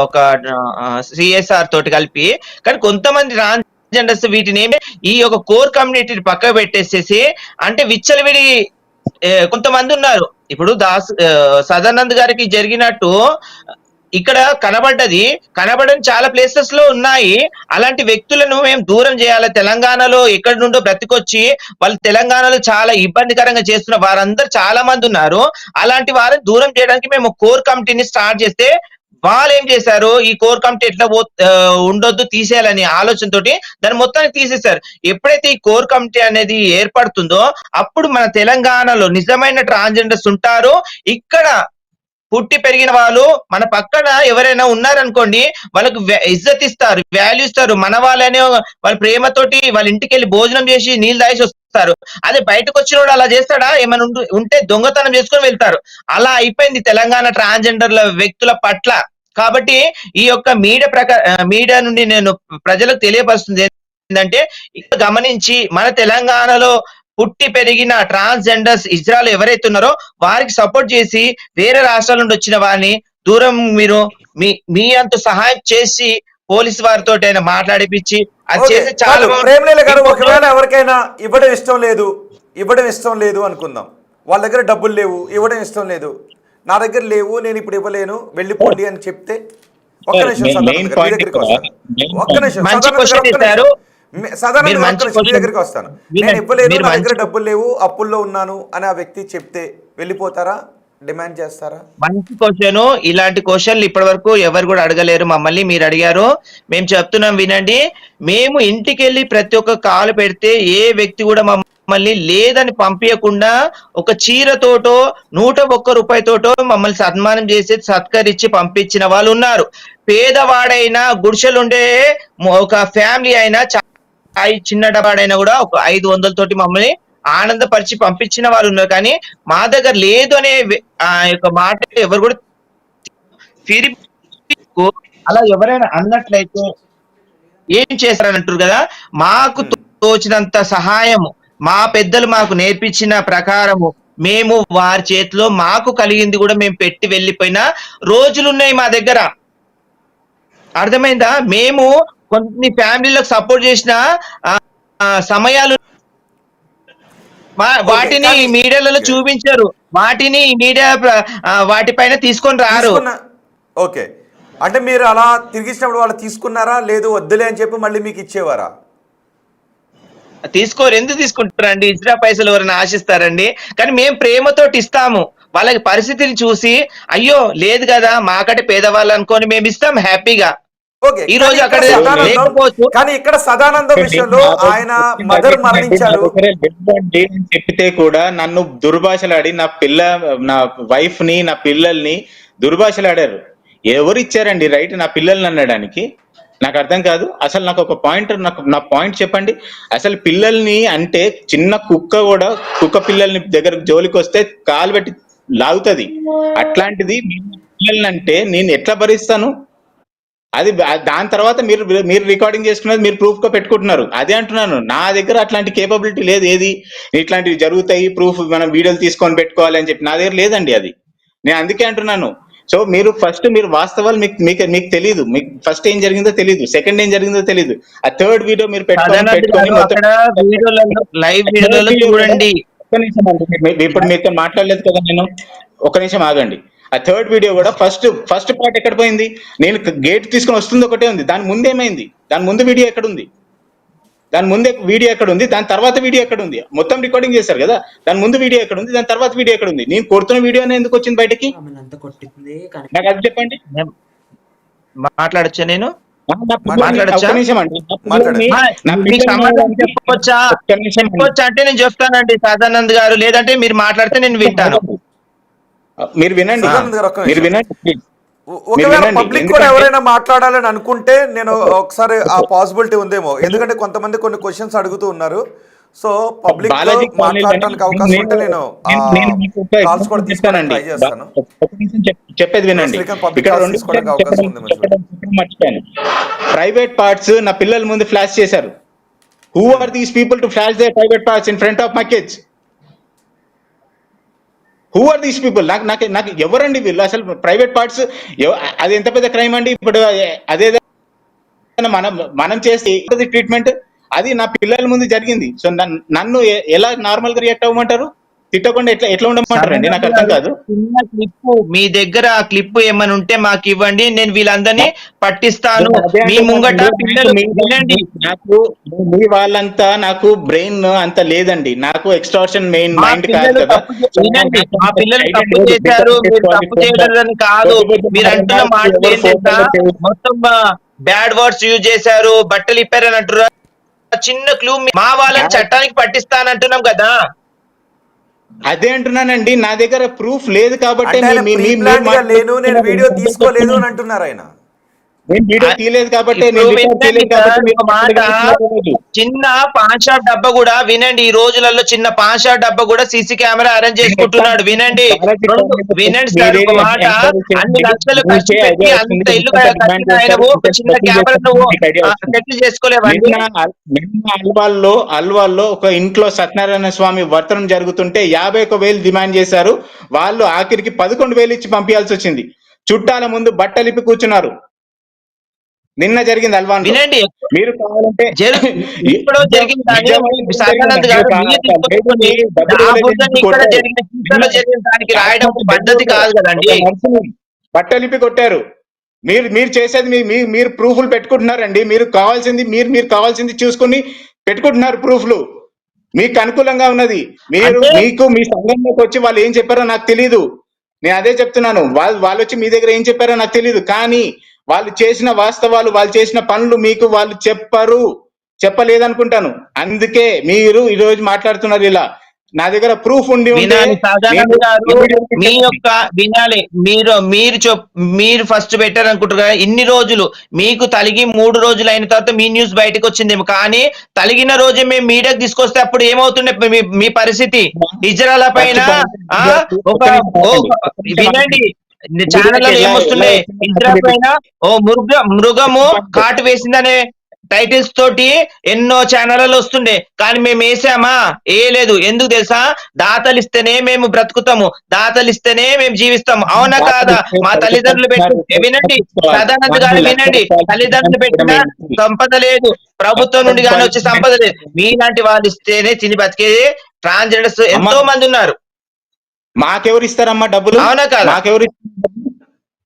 Speaker 4: ఒక సిఎస్ఆర్ తోటి కలిపి. కానీ కొంతమంది ట్రాన్స్జెండర్స్ వీటిని ఈ యొక్క కోర్ కమ్యూనిటీని పక్క పెట్టేసేసి అంటే విచ్చలవిడి కొంతమంది ఉన్నారు. ఇప్పుడు సదానంద్ గారికి జరిగినట్టు ఇక్కడ కనబడని చాలా ప్లేసెస్ లో ఉన్నాయి. అలాంటి వ్యక్తులను మేము దూరం చేయాలి. తెలంగాణలో ఎక్కడి నుండో బ్రతికొచ్చి వాళ్ళు తెలంగాణలో చాలా ఇబ్బందికరంగా చేస్తున్న వారందరూ చాలా మంది ఉన్నారు. అలాంటి వారిని దూరం చేయడానికి మేము కోర్ కమిటీని స్టార్ట్ చేస్తే వాళ్ళు ఏం చేశారు, ఈ కోర్ కమిటీ ఎట్లా ఉండొద్దు తీసేయాలని ఆలోచనతోటి దాన్ని మొత్తాన్ని తీసేశారు. ఎప్పుడైతే ఈ కోర్ కమిటీ అనేది ఏర్పడుతుందో అప్పుడు మన తెలంగాణలో నిజమైన ట్రాన్స్జెండర్స్ ఉంటారు. ఇక్కడ పుట్టి పెరిగిన వాళ్ళు మన పక్కన ఎవరైనా ఉన్నారనుకోండి, వాళ్ళకు ఇజ్జత్ ఇస్తారు, వాల్యూ ఇస్తారు. మన వాళ్ళనే వాళ్ళ ప్రేమతోటి వాళ్ళ ఇంటికి వెళ్ళి భోజనం చేసి నీళ్ళు తాగేసి వస్తారు. అదే బయటకు వచ్చిన వాడు అలా చేస్తాడా? ఏమైనా ఉంటే దొంగతనం చేసుకొని వెళ్తారు. అలా అయిపోయింది తెలంగాణ ట్రాన్స్జెండర్ల వ్యక్తుల పట్ల. కాబట్టి ఈ యొక్క మీడియా నుండి నేను ప్రజలకు తెలియపరుస్తుంది ఏంటంటే, ఇక్కడ గమనించి మన తెలంగాణలో పుట్టి పెరిగిన ట్రాన్స్జెండర్స్ ఇజ్రాయల్ ఎవరైతే ఉన్నారో వారికి సపోర్ట్ చేసి వేరే రాష్ట్రాల నుండి వచ్చిన వారిని దూరం మీరు మీ అంత సహాయం చేసి పోలీసు వారితో మాట్లాడిపించి అది
Speaker 1: ఓకే,
Speaker 4: చేస్తే చాలా
Speaker 1: కాదు, ప్రేమలేల గారు, ఒకవేళ ఎవరికైనా ఇవ్వడం ఇష్టం లేదు అనుకుందాం. వాళ్ళ దగ్గర డబ్బులు లేవు, ఇవ్వడం ఇష్టం లేదు, నా దగ్గర లేవు, నేను ఇప్పుడు ఇవ్వలేను, వెళ్ళిపోండి అని చెప్తే, ఒక్క నిమిషం సదానంద్ గారు, మీ దగ్గరికి వస్తాను. ఒక్క నిమిషం సదానంద్ గారు, మీ దగ్గరికి వస్తాను. నేను ఇవ్వలేదు, నా దగ్గర డబ్బులు లేవు, అప్పుల్లో ఉన్నాను అని ఆ వ్యక్తి చెప్తే వెళ్ళిపోతారా, డిమాండ్ చేస్తారా?
Speaker 4: మంచి క్వశ్చన్. ఇలాంటి క్వశ్చన్లు ఇప్పటి వరకు ఎవరు కూడా అడగలేరు మమ్మల్ని. మీరు అడిగారు, మేము చెప్తున్నాం వినండి. మేము ఇంటికి వెళ్ళి ప్రతి ఒక్క కాలు పెడితే ఏ వ్యక్తి కూడా మమ్మల్ని లేదని పంపించకుండా ఒక చీరతోటో 101 రూపాయతోటో మమ్మల్ని సన్మానం చేసి సత్కరించి పంపించిన వాళ్ళు ఉన్నారు. పేదవాడైనా గుడిసెలుండే ఒక ఫ్యామిలీ అయినా చిన్న డబాడైనా కూడా ఒక 500 తోటి మమ్మల్ని ఆనందపరిచి పంపించిన వాళ్ళు ఉన్నారు. కానీ మా దగ్గర లేదు అనే ఆ యొక్క మాట ఎవరు కూడా తిరిగి అలా ఎవరైనా అన్నట్లయితే ఏం చేస్తారని అంటారు కదా, మాకు తోచినంత సహాయం మా పెద్దలు మాకు నేర్పించిన ప్రకారము మేము వారి చేతిలో మాకు కలిగింది కూడా మేము పెట్టి వెళ్ళిపోయిన రోజులున్నాయి మా దగ్గర. అర్థమైందా? మేము కొన్ని ఫ్యామిలీలకు సపోర్ట్ చేసిన సమయాలు వాటిని మీడియాలలో చూపించారు, వాటిని మీడియా వాటిపైన తీసుకొని రారు.
Speaker 1: ఓకే, అంటే మీరు అలా తిరిగిచ్చినప్పుడు వాళ్ళు తీసుకున్నారా, లేదు వద్దులే అని చెప్పి మళ్ళీ మీకు ఇచ్చేవారా?
Speaker 4: తీసుకోరు. ఎందుకు తీసుకుంటారండి? ఇజ్రా పైసలు ఎవరైనా ఆశిస్తారండి? కానీ మేము ప్రేమతోటి ఇస్తాము. వాళ్ళకి పరిస్థితిని చూసి అయ్యో లేదు కదా మాకంటే పేదవాళ్ళు అనుకొని మేము ఇస్తాం హ్యాపీగా. ఈ రోజు అక్కడ
Speaker 1: కానీ ఇక్కడ సదానందం విషయంలో ఆయన మదర్ మరణించారు
Speaker 3: చెప్పితే కూడా నన్ను దుర్భాషలాడి నా వైఫ్ ని నా పిల్లల్ని దుర్భాషలాడారు. ఎవరు ఇచ్చారండి రైట్ నా పిల్లల్ని అనడానికి? నాకు అర్థం కాదు. అసలు నాకు ఒక పాయింట్, నా పాయింట్ చెప్పండి. అసలు పిల్లల్ని అంటే చిన్న కుక్క పిల్లల్ని దగ్గర జోలికి వస్తే కాలు పెట్టి లాగుతుంది. అట్లాంటిది పిల్లల్ని అంటే నేను ఎట్లా భరిస్తాను? అది దాని తర్వాత మీరు రికార్డింగ్ చేసుకున్నది మీరు ప్రూఫ్ గా పెట్టుకుంటున్నారు. అదే అంటున్నాను, నా దగ్గర అట్లాంటి కేపబిలిటీ లేదు. ఏది ఇట్లాంటివి జరుగుతాయి ప్రూఫ్ మనం వీడియోలు తీసుకొని పెట్టుకోవాలి అని చెప్పి నా దగ్గర లేదండి అది. నేను అందుకే అంటున్నాను. సో మీరు వాస్తవాలు మీకు తెలియదు. మీకు ఫస్ట్ ఏం జరిగిందో తెలియదు, సెకండ్ ఏం జరిగిందో తెలియదు, ఆ థర్డ్ వీడియో మీరు పెట్టుకొని
Speaker 4: చూడండి.
Speaker 3: ఒక్క నిమిషం అండి, ఇప్పుడు మీతో మాట్లాడలేదు కదా నేను. ఒక నిమిషం ఆగండి. ఆ థర్డ్ వీడియో కూడా ఫస్ట్ పార్ట్ ఎక్కడ పోయింది? నేను గేట్ తీసుకొని వస్తుంది ఒకటే ఉంది, దాని ముందు ఏమైంది? దాని ముందు వీడియో ఎక్కడ ఉంది? దాని ముందే వీడియో ఎక్కడ ఉంది? దాని తర్వాత వీడియో ఎక్కడ ఉంది? మొత్తం రికార్డింగ్ చేశారు కదా, దాని ముందు వీడియో ఎక్కడ ఉంది? దాని తర్వాత వీడియో ఎక్కడ ఉంది? నేను కొడుతున్న వీడియో ఎందుకు వచ్చింది బయటకి? నాకు అది చెప్పండి.
Speaker 4: మాట్లాడచ్చా? నేను చెప్పొచ్చా అంటే నేను చెప్తానండి సదానంద్ గారు, లేదంటే మీరు మాట్లాడితే నేను వింటాను.
Speaker 3: మీరు వినండి.
Speaker 1: ఒకవేళ పబ్లిక్ కూడా ఎవరైనా మాట్లాడాలని అనుకుంటే నేను ఒకసారి ఆ పాసిబిలిటీ ఉందేమో, ఎందుకంటే కొంతమంది కొన్ని క్వశ్చన్స్ అడుగుతూ ఉన్నారు. సో పబ్లిక్ మాట్లాడడానికి అవకాశం ఉంటే నేను కాల్స్ కూడా తీసుకోవడానికి ట్రై చేస్తాను.
Speaker 3: చెప్పేది వినండి. మర్చిపోయాను, ప్రైవేట్ పార్ట్స్ నా పిల్లల ముందు ఫ్లాష్ చేశారు. Who are these people to flash their private parts in front of my kids? Who are these people? నాకు ఎవరండి వీళ్ళు? అసలు ప్రైవేట్ పార్ట్స్ అది ఎంత పెద్ద క్రైమ్ అండి? ఇప్పుడు అదే మనం చేసి ట్రీట్మెంట్ అది నా పిల్లల ముందు జరిగింది. సో నన్ను ఎలా నార్మల్ గా రియాక్ట్ అవ్వమంటారు? తిట్టకుండా ఎట్లా ఉండమంటారండి? నాకు అర్థం కాదు.
Speaker 4: చిన్న క్లిప్ మీ దగ్గర, ఆ క్లిప్ ఏమైనా ఉంటే మాకు ఇవ్వండి, నేను వీళ్ళందరినీ పట్టిస్తాను.
Speaker 3: అదే
Speaker 4: మీ
Speaker 3: అంటున్నానండి.
Speaker 4: ముంగట పిల్లలు వినండి.
Speaker 3: నాకు మీ వాళ్ళంతా నాకు బ్రెయిన్ అంత లేదండి. నాకు ఎక్స్ట్రాషన్
Speaker 4: మా
Speaker 3: మైండ్ కాదు
Speaker 4: పిల్లలు
Speaker 3: కదా.
Speaker 4: తప్పు వినండి, మా పిల్లలు తప్పు చేశారు, మీరు తప్పు చేయలేదని కాదు. మీరు అంటున్న మాటలు ఏం తెలుసా, మొత్తం బ్యాడ్ వర్డ్స్ యూజ్ చేశారు, బట్టలు ఇప్పారని అంటున్నారు. చిన్న క్లూ, మా వాళ్ళని చట్టానికి పట్టిస్తానంటున్నాం కదా.
Speaker 3: అదే అంటున్నానండి, నా దగ్గర ప్రూఫ్ లేదు కాబట్టి
Speaker 1: అంటే ఆయన ప్రీ ప్లాన్డ్ గా లేను, నేను వీడియో తీసుకోలేదు అని అంటున్నారు ఆయన.
Speaker 3: నేను వీడియో తీయలేదు కాబట్టి,
Speaker 4: ఇప్పుడు
Speaker 3: నేను రికార్డ్
Speaker 4: వినండి
Speaker 3: చేయలేదు
Speaker 4: సార్
Speaker 3: కాబట్టి
Speaker 4: ఒక మాట,
Speaker 3: మీరు
Speaker 4: చిన్న పాన్ షాప్ డబ్బా కూడా వినండి, ఈ రోజులలో చిన్న పాన్ షాప్ డబ్బా కూడా సీసీ కెమెరా అరేంజ్ చేసుకుంటున్నాడు. వినండి వినండి సార్ ఒక మాట, అన్ని లక్షలు ఖర్చు పెట్టి అంత ఇల్లు కట్టిన ఆయనవు ఒక చిన్న కెమెరా నువ్వు సెటిల్ చేసుకోలేవండి.
Speaker 3: నిన్న అల్వాల్లో ఒక ఇంట్లో సత్యనారాయణ స్వామి వర్తనం జరుగుతుంటే 51,000 డిమాండ్ చేశారు. వాళ్ళు ఆఖరికి 11,000 ఇచ్చి పంపించాల్సి వచ్చింది. చుట్టాల ముందు బట్టలిప్పి కూర్చున్నారు. నిన్న జరిగింది అల్వాన్.
Speaker 4: వినండి,
Speaker 3: మీరు కావాలంటే
Speaker 4: ఇప్పుడు జరిగింది కానీ సదానంద్ గారు మీరు తీసుకొచ్చుకొని ఆ బుద్ధని ఇక్కడ జరిగిన చీకట్లో జరిగిన దానికి రాయడం పద్ధతి కాదు కదండి.
Speaker 3: బట్టలిప్పి కొట్టారు. మీరు చేసేది మీరు ప్రూఫ్లు పెట్టుకుంటున్నారండి. మీరు కావాల్సింది చూసుకుని పెట్టుకుంటున్నారు ప్రూఫ్లు. మీకు అనుకూలంగా ఉన్నది. మీకు మీ సంఘంలోకి వచ్చి వాళ్ళు ఏం చెప్పారో నాకు తెలియదు. నేను అదే చెప్తున్నాను. వాళ్ళు వచ్చి మీ దగ్గర ఏం చెప్పారో నాకు తెలియదు. కానీ వాళ్ళు చేసిన వాస్తవాలు, వాళ్ళు చేసిన పనులు మీకు వాళ్ళు చెప్పలేదనుకుంటాను. అందుకే మీరు ఈ రోజు మాట్లాడుతున్నారు ఇలా. నా దగ్గర ప్రూఫ్ ఉండి
Speaker 4: వినాలి సదానంద్ గారు, మీ యొక్క వినాలి. మీరు ఫస్ట్ పెట్టారు అనుకుంటారు. ఇన్ని రోజులు మీకు తలిగి 3 రోజులు అయిన తర్వాత మీ న్యూస్ బయటకు వచ్చిందేమో, కానీ తలిగిన రోజే మేము మీడియాకి తీసుకొస్తే అప్పుడు ఏమవుతుండే మీ పరిస్థితి? ఇజ్రాయల్ పైన వినండి, ఛానల్లో ఏమొస్తుండే, ఇజ్రాయల్ పైన మృగము కాటు వేసిందనే టైటిల్స్ తోటి ఎన్నో ఛానళ్ళలో వస్తుండే. కానీ మేము వేసామా? లేదు. ఎందుకు తెలుసా? దాతలు ఇస్తేనే మేము బ్రతుకుతాము, దాతలు ఇస్తేనే మేము జీవిస్తాము. అవునా కాదా? మా తల్లిదండ్రులు పెట్టి వినండి సదానంద్ గారు, వినండి, తల్లిదండ్రులు పెట్టిన సంపద లేదు, ప్రభుత్వం నుండి కానీ వచ్చే సంపద లేదు. మీలాంటి వాళ్ళు ఇస్తేనే తిని బతికే ట్రాన్స్జెండర్స్ ఎంతో మంది ఉన్నారు.
Speaker 3: మాకెవరు ఇస్తారమ్మా డబ్బులు?
Speaker 4: అవునా కాదా?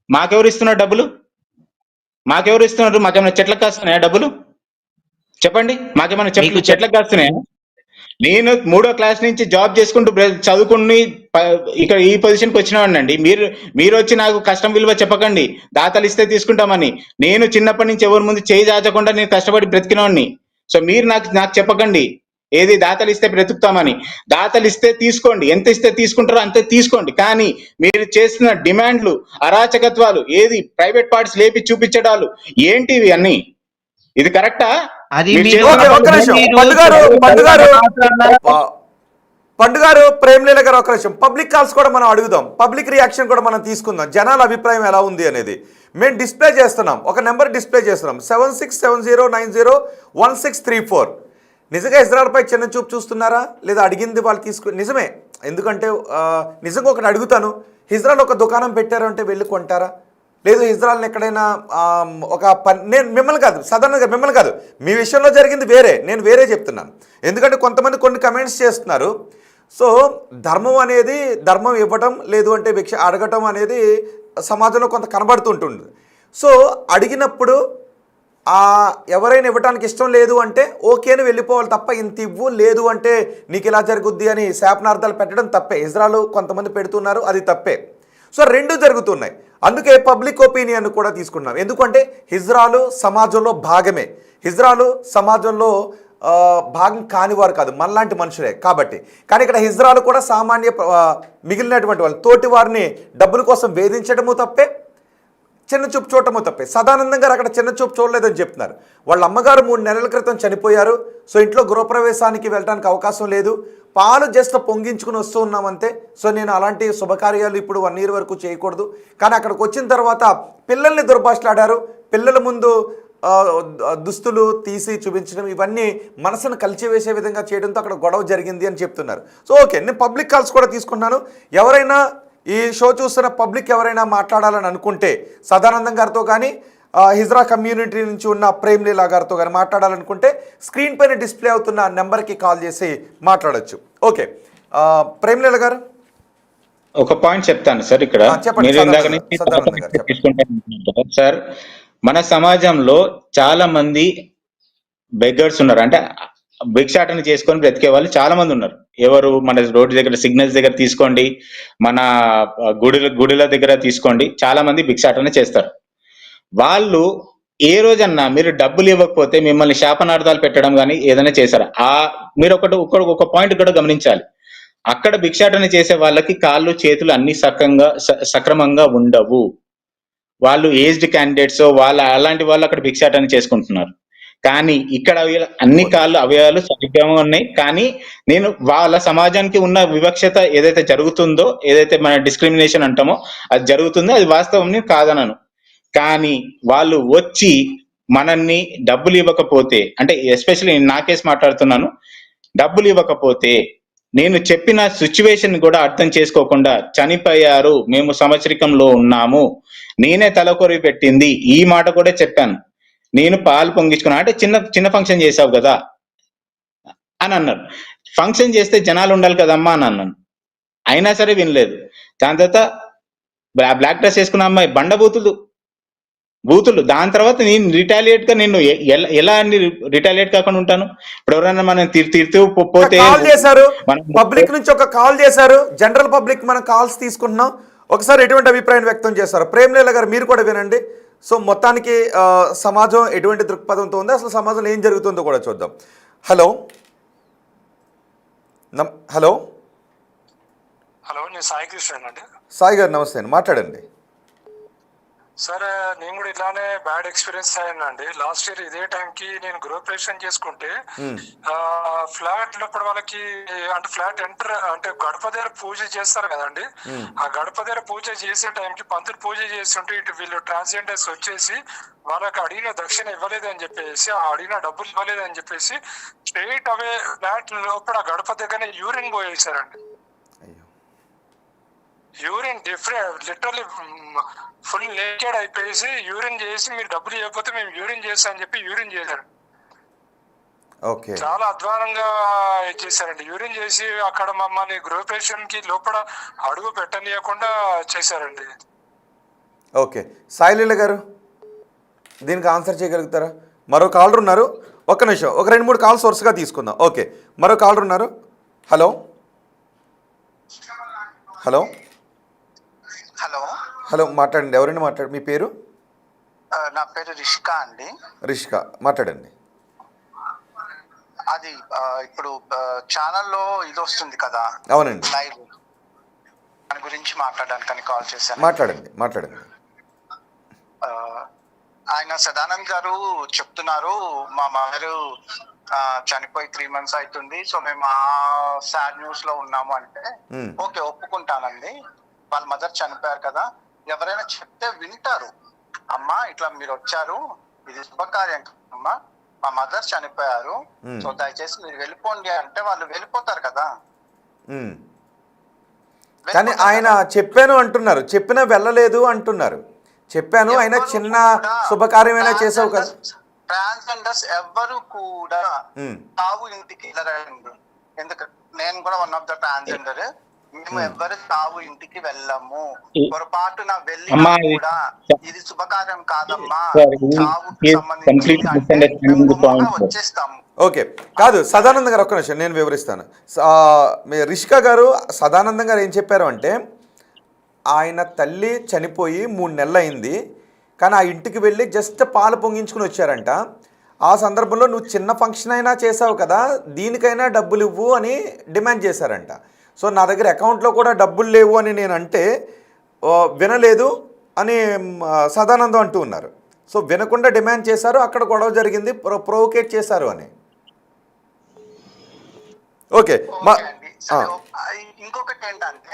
Speaker 3: మాకెవరు ఇస్తున్నారు డబ్బులు? మాకేమైనా చెట్లకు కాస్తున్నాయా డబ్బులు? చెప్పండి. మాకేమైనా చెట్లకు కాస్తున్నాయా? నేను 3వ క్లాస్ నుంచి జాబ్ చేసుకుంటూ చదువుకుని ఇక్కడ ఈ పొజిషన్కి వచ్చినవాడినండి. మీరు వచ్చి నాకు కష్టం విలువ చెప్పకండి. దాతలు ఇస్తే తీసుకుంటామని. నేను చిన్నప్పటి నుంచి ఎవరి ముందు చేయి దాచకుండా నేను కష్టపడి బ్రతికినవాడిని. సో మీరు నాకు చెప్పకండి ఏది దాతలు ఇస్తే బ్రతుకుతామని. దాతలు ఇస్తే తీసుకోండి, ఎంత ఇస్తే తీసుకుంటారో అంతే తీసుకోండి. కానీ మీరు చేస్తున్న డిమాండ్లు, అరాచకత్వాలు, ఏది ప్రైవేట్ పార్ట్స్ లేపి చూపించడాలు ఏంటివి అన్ని? ఇది కరెక్టా?
Speaker 1: పండుగారు, ప్రేమ్లీల గారు, ఒక నిమిషం. పబ్లిక్ కాల్స్ కూడా మనం అడుగుదాం, పబ్లిక్ రియాక్షన్ కూడా మనం తీసుకుందాం. జనాల అభిప్రాయం ఎలా ఉంది అనేది మేము డిస్ప్లే చేస్తున్నాం. ఒక నెంబర్ డిస్ప్లే చేస్తున్నాం, 7670901634. నిజంగా ఇజ్రాయెల్పై చిన్న చూపు చూస్తున్నారా లేదా అడిగింది వాళ్ళు నిజమే. ఎందుకంటే నిజంగా ఒకటి అడుగుతాను, ఇజ్రాయెల్ ఒక దుకాణం పెట్టారు అంటే వెళ్ళి కొంటారా? లేదు ఇజ్రాయెల్ని ఎక్కడైనా ఒక నేను మిమ్మల్ని కాదు, సాధారణంగా మిమ్మల్ని కాదు, మీ విషయంలో జరిగింది వేరే, నేను వేరే చెప్తున్నాను. ఎందుకంటే కొంతమంది కొన్ని కమెంట్స్ చేస్తున్నారు. సో ధర్మం ఇవ్వటం లేదు అంటే భిక్ష అడగటం అనేది సమాజంలో కొంత కనబడుతుంటుంది. సో అడిగినప్పుడు ఎవరైనా ఇవ్వడానికి ఇష్టం లేదు అంటే ఓకే అని వెళ్ళిపోవాలి తప్ప, ఇంత ఇవ్వు లేదు అంటే నీకు ఇలా జరుగుద్ది అని శాపనార్థాలు పెట్టడం తప్పే. ఇజ్రాయెల్ కొంతమంది పెడుతున్నారు, అది తప్పే. సో రెండు జరుగుతున్నాయి. అందుకే పబ్లిక్ ఒపీనియన్ కూడా తీసుకున్నాం. ఎందుకంటే ఇజ్రాయెల్ సమాజంలో భాగమే. ఇజ్రాయెల్ సమాజంలో భాగం కానివారు కాదు, మనలాంటి మనుషులే కాబట్టి. కానీ ఇక్కడ ఇజ్రాయెల్ కూడా సామాన్య మిగిలినటువంటి వాళ్ళు తోటి వారిని డబ్బుల కోసం వేధించడము తప్పే, చిన్న చూపు చూడటము తప్పే. సదానందం గారు అక్కడ చిన్న చూపు చూడలేదని చెప్తున్నారు. వాళ్ళ అమ్మగారు 3 నెలల క్రితం చనిపోయారు. సో ఇంట్లో గృహప్రవేశానికి వెళ్ళడానికి అవకాశం లేదు, పాలు జస్ట్ పొంగించుకుని వస్తూ ఉన్నామంతే. సో నేను అలాంటి శుభకార్యాలు ఇప్పుడు 1 year వరకు చేయకూడదు. కానీ అక్కడికి వచ్చిన తర్వాత పిల్లల్ని దుర్భాషలాడారు, పిల్లల ముందు దుస్తులు తీసి చూపించడం, ఇవన్నీ మనసును కలిచివేసే విధంగా చేయడంతో అక్కడ గొడవ జరిగింది అని చెప్తున్నారు. సో ఓకే, నేను పబ్లిక్ కాల్స్ కూడా తీసుకున్నాను. ఎవరైనా ఈ షో చూస్తున్న పబ్లిక్ ఎవరైనా మాట్లాడాలని అనుకుంటే సదానందం గారితో కానీ హిజ్రా కమ్యూనిటీ నుంచి ఉన్న ప్రేమ్లీలా గారితో కానీ మాట్లాడాలనుకుంటే స్క్రీన్ పైన డిస్ప్లే అవుతున్న నెంబర్కి కాల్ చేసి మాట్లాడచ్చు. ఓకే, ప్రేమ్లీల గారు
Speaker 3: ఒక పాయింట్ చెప్తాను సార్ ఇక్కడ.
Speaker 1: చెప్పండి.
Speaker 3: మీరు ఇందాక నుంచి
Speaker 1: సదానంద గారు చెప్పండి.
Speaker 3: తీసుకుంటే సార్, మన సమాజంలో చాలా మంది బెగ్గర్స్ ఉన్నారు, అంటే భిక్షాటన చేసుకొని బ్రతికే వాళ్ళు చాలా మంది ఉన్నారు. ఎవరు? మన రోడ్డు దగ్గర సిగ్నల్స్ దగ్గర తీసుకోండి, మన గుడిల దగ్గర తీసుకోండి, చాలా మంది భిక్షాటన చేస్తారు. వాళ్ళు ఏ రోజన్నా మీరు డబ్బులు ఇవ్వకపోతే మిమ్మల్ని శాపనార్థాలు పెట్టడం కానీ ఏదైనా చేశారా? మీరు ఒక పాయింట్ కూడా గమనించాలి. అక్కడ భిక్షాటన చేసే వాళ్ళకి కాళ్ళు చేతులు అన్ని సక్రమంగా ఉండవు. వాళ్ళు ఏజ్డ్ క్యాండిడేట్స్, అలాంటి వాళ్ళు అక్కడ భిక్షాటన చేసుకుంటున్నారు. కానీ ఇక్కడ అన్ని కాళ్ళు అవయవాలు సరిగ్గా ఉన్నాయి. కానీ నేను వాళ్ళ సమాజానికి ఉన్న వివక్షత ఏదైతే జరుగుతుందో, ఏదైతే మన డిస్క్రిమినేషన్ అంటామో అది జరుగుతుందో, అది వాస్తవం కాదనను. కానీ వాళ్ళు వచ్చి మనల్ని డబ్బులు ఇవ్వకపోతే, అంటే ఎస్పెషల్లీ నా కేసు మాట్లాడుతున్నాను, డబ్బులు ఇవ్వకపోతే నేను చెప్పిన సిచ్యువేషన్ కూడా అర్థం చేసుకోకుండా చనిపోయారు, మేము సంవత్సరికంలో ఉన్నాము, నేనే తలకొరి పెట్టింది, ఈ మాట కూడా చెప్పాను, నేను పాలు పొంగించుకున్నా అంటే చిన్న ఫంక్షన్ చేసావు కదా అని అన్నారు. ఫంక్షన్ చేస్తే జనాలు ఉండాలి కదమ్మా అని అన్నాను. అయినా సరే వినలేదు. దాని తర్వాత బ్లాక్ డ్రెస్ వేసుకున్న అమ్మాయి బూతులు. దాని తర్వాత నేను రిటాలియేట్ గా నేను ఎలా రిటాలియేట్ కాకుండా ఉంటాను? ఇప్పుడు ఎవరైనా మనం తిడుతూ పోతే
Speaker 1: చేశారు, పబ్లిక్ నుంచి ఒక కాల్ చేశారు, జనరల్ పబ్లిక్ మనం కాల్స్ తీసుకుంటున్నాం. ఒకసారి ఎటువంటి అభిప్రాయం వ్యక్తం చేస్తారు? ప్రేమ్లీల గారు మీరు కూడా వినండి. సో మొత్తానికి సమాజం ఎటువంటి దృక్పథంతో ఉంది, అసలు సమాజంలో ఏం జరుగుతుందో కూడా చూద్దాం. హలో హలో
Speaker 5: హలో, నేను సాయి కృష్ణ అండి.
Speaker 1: సాయి గారు నమస్తే అండి, మాట్లాడండి.
Speaker 5: సార్, నేను కూడా ఇట్లానే బ్యాడ్ ఎక్స్పీరియన్స్ అయ్యానండి. లాస్ట్ ఇయర్ ఇదే టైంకి నేను గృహప్రవేశం చేసుకుంటే ఫ్లాట్ ఉన్నప్పుడు వాళ్ళకి అంటే ఫ్లాట్ ఎంటర్ అంటే గడప దగ్గర పూజ చేస్తారు కదండి. ఆ గడప దగ్గర పూజ చేసే టైంకి పంతులు పూజ చేస్తుంటే ఇటు వీళ్ళు ట్రాన్స్జెండర్స్ వచ్చేసి వాళ్ళకి అడిగిన దక్షిణ ఇవ్వలేదని చెప్పేసి, ఆ అడిగిన డబ్బులు ఇవ్వలేదని చెప్పేసి స్ట్రైట్ అవే ఫ్లాట్ లోపల గడప దగ్గరనే యూరిన్ పోయేసారండి. Urine different literally full naked అయిపోయేసి యూరిన్ చేసి, మీరు డబ్బులు ఇవ్వకపోతే మేము యూరిన్ చేస్తా అని చెప్పి యూరిన్ చేశారు. చాలా అధ్వానంగా చేశారండి. యూరిన్ చేసి అక్కడ మమ్మల్ని గృహప్రవేశం కి లోపల అడుగు పెట్టనీయకుండా చేశారండి.
Speaker 1: ఓకే, సాయిలీల గారు దీనికి ఆన్సర్ చేయగలుగుతారా? మరో కాలర్ ఉన్నారు, ఒక్క నిమిషం, ఒక 2-3 కాల్స్ వరుసగా తీసుకుందాం. ఓకే, మరో కాలర్ ఉన్నారు. హలో హలో
Speaker 6: హలో
Speaker 1: హలో మాట్లాడండి. ఎవరైనా మీ పేరు?
Speaker 6: నా పేరు రిషికా అండి.
Speaker 1: రిషికా, మాట్లాడండి.
Speaker 6: అది ఇప్పుడు ఛానల్లో ఇది వస్తుంది కదా,
Speaker 1: అవునండి,
Speaker 6: లైవ్, దాని గురించి మాట్లాడడానికి కాల్ చేశాను.
Speaker 1: మాట్లాడండి.
Speaker 6: ఆయన సదానంద్ గారు చెప్తున్నారు, మా మదరు చనిపోయి 3 months అవుతుంది, సో మేము ఆ సాడ్ న్యూస్ లో ఉన్నాము అంటే ఓకే, ఒప్పుకుంటానండి. వాళ్ళ మదర్ చనిపోయారు కదా, ఎవరైనా చెప్తే వింటారు. అమ్మా ఇట్లా మీరు వచ్చారు, ఇది శుభకార్యం అమ్మా, మా మదర్ చనిపోయారు, సో దయచేసి మీరు వెళ్ళిపోండి అంటే వాళ్ళు వెళ్ళిపోతారు కదా.
Speaker 1: కానీ ఆయన చెప్పాను అంటున్నారు, చెప్పినా వెళ్ళలేదు అంటున్నారు. చెప్పాను, ఆయన చిన్న శుభకార్యమైనా చేసావు కదా.
Speaker 6: ట్రాన్స్జెండర్స్ ఎవ్వరు కూడా తావు ఇంటికి వెళ్ళరండి. ఎందుకంటే నేను కూడా వన్ ఆఫ్ ద ట్రాన్స్జెండర్. మేము ఎవ్వరు తావు ఇంటికి వెళ్ళము. పొరపాటున వెళ్ళినా కూడా ఇది శుభకార్యం కాదమ్మా, చావుకి సంబంధించి వచ్చేస్తాము.
Speaker 1: ఓకే, కాదు సదానందం గారు, ఒక్క నిమిషం నేను వివరిస్తాను. రిషికా గారు, సదానందం గారు ఏం చెప్పారు అంటే, ఆయన తల్లి చనిపోయి 3 నెలలు అయింది, కానీ ఆ ఇంటికి వెళ్ళి జస్ట్ పాలు పొంగించుకుని వచ్చారంట. ఆ సందర్భంలో నువ్వు చిన్న ఫంక్షన్ అయినా చేసావు కదా, దీనికైనా డబ్బులు ఇవ్వు అని డిమాండ్ చేశారంట. సో నా దగ్గర అకౌంట్లో కూడా డబ్బులు లేవు అని నేను అంటే వినలేదు అని సదానందం అంటూ ఉన్నారు. సో వినకుండా డిమాండ్ చేశారు, అక్కడ గొడవ జరిగింది, ప్రొవోకేట్ చేశారు అని. ఓకే,
Speaker 6: ఇంకొకటి ఏంటంటే,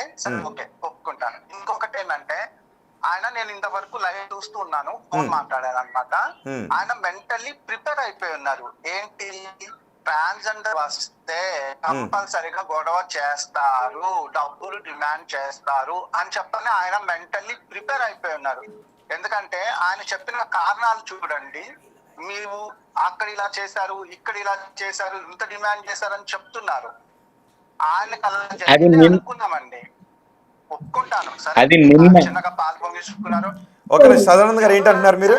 Speaker 6: ఓకే ఒప్పుకుంటాను. ఇంకొకటి ఏంటంటే, ఆయన నేను ఇంతవరకు లైవ్ చూస్తూ ఉన్నాను, ఫోన్ మాట్లాడాను అనమాట. ఆయన మెంటల్లీ ప్రిపేర్ అయిపోయి ఉన్నారు. ఏంటి, ట్రాన్స్జెండర్ వస్తే కంపల్సరీగా గొడవ చేస్తారు, డబ్బులు డిమాండ్ చేస్తారు అని చెప్పని ఆయన మెంటల్లీ ప్రిపేర్ అయిపోయి ఉన్నారు. ఎందుకంటే ఆయన చెప్పిన కారణాలు చూడండి, మీరు అక్కడ ఇలా చేశారు, ఇక్కడ ఇలా చేశారు, ఇంత డిమాండ్ చేశారని చెప్తున్నారు. ఆయన కళ
Speaker 3: అది
Speaker 6: జరిగింది
Speaker 3: నిన్న
Speaker 6: అనుకున్నామండి, ఒప్పుకుంటాను. సరే
Speaker 3: అది నిన్న
Speaker 6: చిన్నగా పాలు పొంగించుకున్నారు.
Speaker 1: ఒక నిమిషం సదానంద్ గారు ఏంటంటున్నారు మీరు?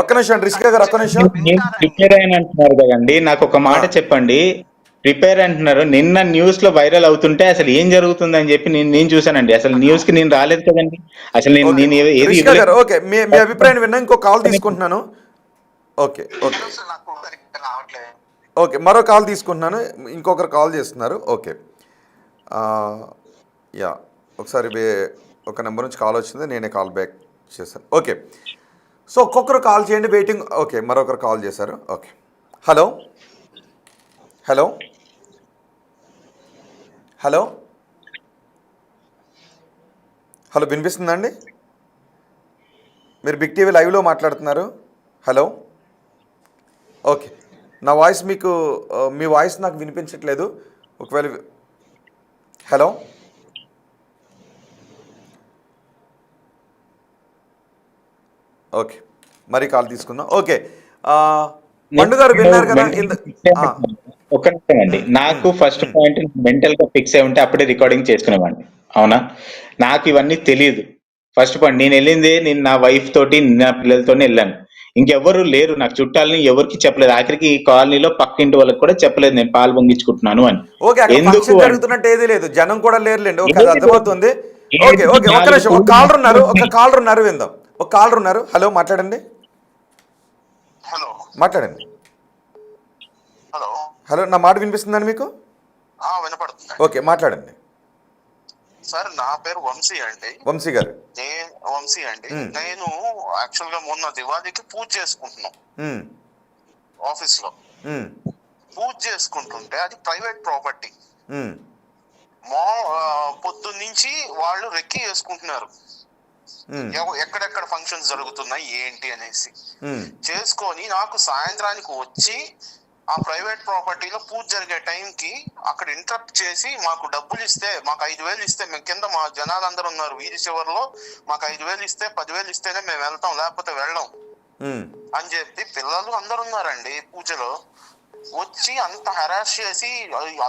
Speaker 1: ఒక్క నిమిషం రిషిక గారు, ఒక్క నిమిషం.
Speaker 3: నేను ప్రిపేర్ అయిన అంటున్నారు కదండి, నాకు ఒక మాట చెప్పండి. ప్రిపేర్ అంటున్నారు, నిన్న న్యూస్ లో వైరల్ అవుతుంటే అసలు ఏం జరుగుతుందని చెప్పి నేను చూసానండి. అసలు న్యూస్ కి నేను రాలేదు కదండి. అసలు నేను ఏది
Speaker 1: రిషిక గారు ఓకే, మీ అభిప్రాయం విన్నా. ఇంకో కాల్ తీసుకుంటున్నాను. ఓకే ఓకే
Speaker 6: నాకు సరిగ్గా రావట్లేదు.
Speaker 1: ఓకే, మరో కాల్ తీసుకుంటున్నాను. ఇంకొకరు కాల్ చేస్తున్నారు. ఓకే యా, ఒకసారి ఒక నెంబర్ నుంచి కాల్ వచ్చింది, నేనే కాల్ బ్యాక్ చేశాను. ఓకే, సో ఒక్కొక్కరు కాల్ చేయండి, వెయిటింగ్. ఓకే, మరొకరు కాల్ చేశారు. Okay, hello hello hello hello, వినిపిస్తుందా అండి? మీరు బిగ్ టీవీ లైవ్లో మాట్లాడుతున్నారు. హలో, ఓకే, నా వాయిస్ మీకు, మీ వాయిస్ నాకు వినిపించట్లేదు. ఒకవేళ హలో ఓకే, మరి కాల్ తీసుకుందాం. ఓకే, పండు గారు విన్నారు కదా?
Speaker 3: ఒక నిమిషం అండి, నాకు ఫస్ట్ పాయింట్ మెంటల్ గా ఫిక్స్ అయి ఉంటే అప్పుడే రికార్డింగ్ చేసుకునేవాడిని. అవునా, నాకు ఇవన్నీ తెలియదు. ఫస్ట్ పాయింట్, నేను వెళ్ళింది నేను నా వైఫ్ తోటి నా పిల్లలతోనే వెళ్ళాను. ఇంకెవరు లేరు నాకు చుట్టాలని, ఎవరికి చెప్పలేదు. ఆఖరికి ఈ కాలనీలో పక్కింటి వాళ్ళకి కూడా చెప్పలేదు నేను పాలు పొంగించుకుంటున్నాను అని.
Speaker 1: ఓకే, అక్కడ ఫంక్షన్ జరుగుతున్నట్టు ఏది లేదు, జనం కూడా లేరులేండి. ఓకే, అది అర్థమవుతుంది. ఓకే ఓకే, ఒక్క నిమిషం, ఒక కాలర్ ఉన్నారు, విందాం. ఒక కాలర్ ఉన్నారు. హలో, మాట్లాడండి.
Speaker 6: హలో
Speaker 1: మాట్లాడండి.
Speaker 6: హలో
Speaker 1: హలో, నా మాట వినిపిస్తుందండి మీకు?
Speaker 6: వినపడుతుంది.
Speaker 1: ఓకే, మాట్లాడండి.
Speaker 6: సార్ నా పేరు వంశీ అండి.
Speaker 1: వంశీ గారు.
Speaker 6: వంశీ అండి. నేను యాక్చువల్ గా మొన్న దివాళీకి పూజ చేసుకుంటున్నాం ఆఫీస్ లో. పూజ చేసుకుంటుంటే అది ప్రైవేట్ ప్రాపర్టీ. పొద్దున్నుంచి వాళ్ళు రెక్కి చేసుకుంటున్నారు ఎక్కడెక్కడ ఫంక్షన్స్ జరుగుతున్నాయి ఏంటి అనేసి చేసుకొని, నాకు సాయంత్రానికి వచ్చి ఆ ప్రైవేట్ ప్రాపర్టీలో పూజ జరిగే టైంకి అక్కడ ఇంటరప్ట్ చేసి మాకు డబ్బులు ఇస్తే, మాకు 5,000 ఇస్తే, మేము కింద మా జనాలందరూ ఉన్నారు వీధి చివరిలో, మాకు 5,000 ఇస్తే 10,000 ఇస్తేనే మేము వెళ్తాం, లేకపోతే వెళ్ళాం అని చెప్పి పిల్లలు అందరు ఉన్నారండి పూజలో. వచ్చి అంత హెరాస్ చేసి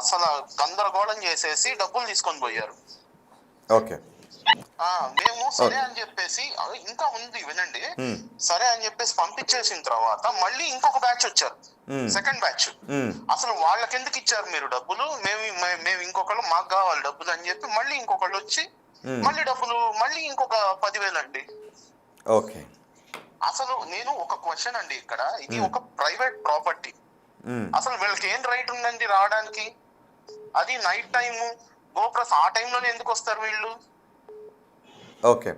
Speaker 6: అసలు గందరగోళం చేసేసి డబ్బులు తీసుకొని పోయారు.
Speaker 1: ఓకే,
Speaker 6: మేము సరే అని చెప్పేసి, ఇంకా ఉంది వినండి, సరే అని చెప్పేసి పంపించేసిన తర్వాత మళ్ళీ ఇంకొక బ్యాచ్ వచ్చారు, సెకండ్ బ్యాచ్. అసలు వాళ్ళకి ఎందుకు ఇచ్చారు మీరు డబ్బులు? మేము ఇంకొకళ్ళు, మాకు కావాలి డబ్బులు అని చెప్పి మళ్ళీ ఇంకొకళ్ళు వచ్చి మళ్ళీ డబ్బులు, మళ్ళీ ఇంకొక 10,000 అండి.
Speaker 1: ఓకే,
Speaker 6: అసలు నేను ఒక క్వశ్చన్ అండి, ఇక్కడ ఇది ఒక ప్రైవేట్ ప్రాపర్టీ, అసలు వీళ్ళకి ఏం రైట్ ఉందండి రావడానికి? అది నైట్ టైము గోప్రస్, ఆ టైంలోనే ఎందుకు వస్తారు వీళ్ళు?
Speaker 1: ఓకే,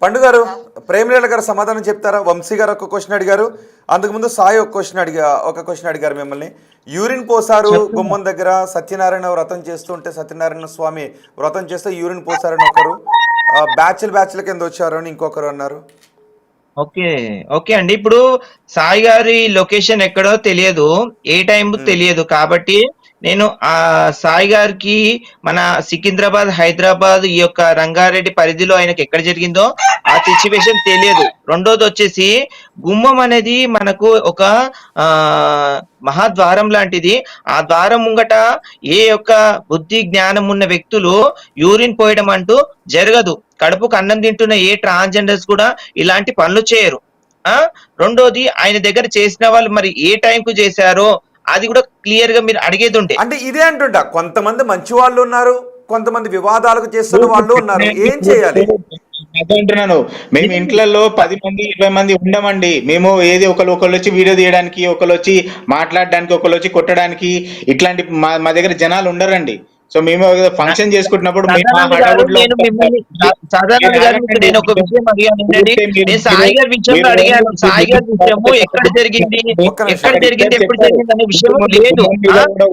Speaker 1: పండు గారు, ప్రేమలీల గారు సమాధానం చెప్తారా? వంశీ గారు ఒక క్వశ్చన్ అడిగారు, అంతకుముందు సాయి ఒక క్వశ్చన్ అడిగారు మిమ్మల్ని. యూరిన్ పోసారు గుమ్మం దగ్గర, సత్యనారాయణ వ్రతం చేస్తుంటే, సత్యనారాయణ స్వామి వ్రతం చేస్తే యూరిన్ పోసారని ఒకరు, బ్యాచ్ల కింద వచ్చారు అని ఇంకొకరు అన్నారు.
Speaker 4: ఓకే ఓకే అండి, ఇప్పుడు సాయి గారి లొకేషన్ ఎక్కడో తెలియదు, ఏ టైం తెలియదు, కాబట్టి నేను ఆ సాయి గారికి మన సికింద్రాబాద్, హైదరాబాద్, ఈ యొక్క రంగారెడ్డి పరిధిలో ఆయనకి ఎక్కడ జరిగిందో ఆ సిచ్యువేషన్ తెలియదు. రెండోది వచ్చేసి, గుమ్మం అనేది మనకు ఒక మహాద్వారం లాంటిది. ఆ ద్వారం ముంగట ఏ యొక్క బుద్ధి జ్ఞానం ఉన్న వ్యక్తులు యూరిన్ పోయడం అంటూ జరగదు. కడుపుకు అన్నం తింటున్న ఏ ట్రాన్స్జెండర్స్ కూడా ఇలాంటి పనులు చేయరు. రెండోది, ఆయన దగ్గర చేసిన వాళ్ళు మరి ఏ టైంకు చేశారో అది కూడా క్లియర్ గా మీరు అడిగేది ఉంటే.
Speaker 1: అంటే ఇదే అంటుంటా, కొంతమంది మంచి వాళ్ళు ఉన్నారు, కొంతమంది వివాదాలకు చేస్తున్న వాళ్ళు ఉన్నారు, ఏం చేయాలి?
Speaker 3: అంటున్నాను, మేము ఇంట్లో 10 మంది 20 మంది ఉండమండి. మేము ఏది ఒకళ్ళు వచ్చి వీడియో తీయడానికి, ఒకళ్ళు వచ్చి మాట్లాడడానికి, ఒకళ్ళు వచ్చి కొట్టడానికి, ఇట్లాంటి మా దగ్గర జనాలు ఉండరండి. సో మేము ఫంక్షన్ చేసుకుంటున్నప్పుడు
Speaker 4: నేను ఒక విషయం అడిగాను, నేను సాయి గారి విషయంలో అడిగాను, సాయి గారి విషయము ఎక్కడ జరిగింది, ఎప్పుడు జరిగింది అనే విషయం లేదు.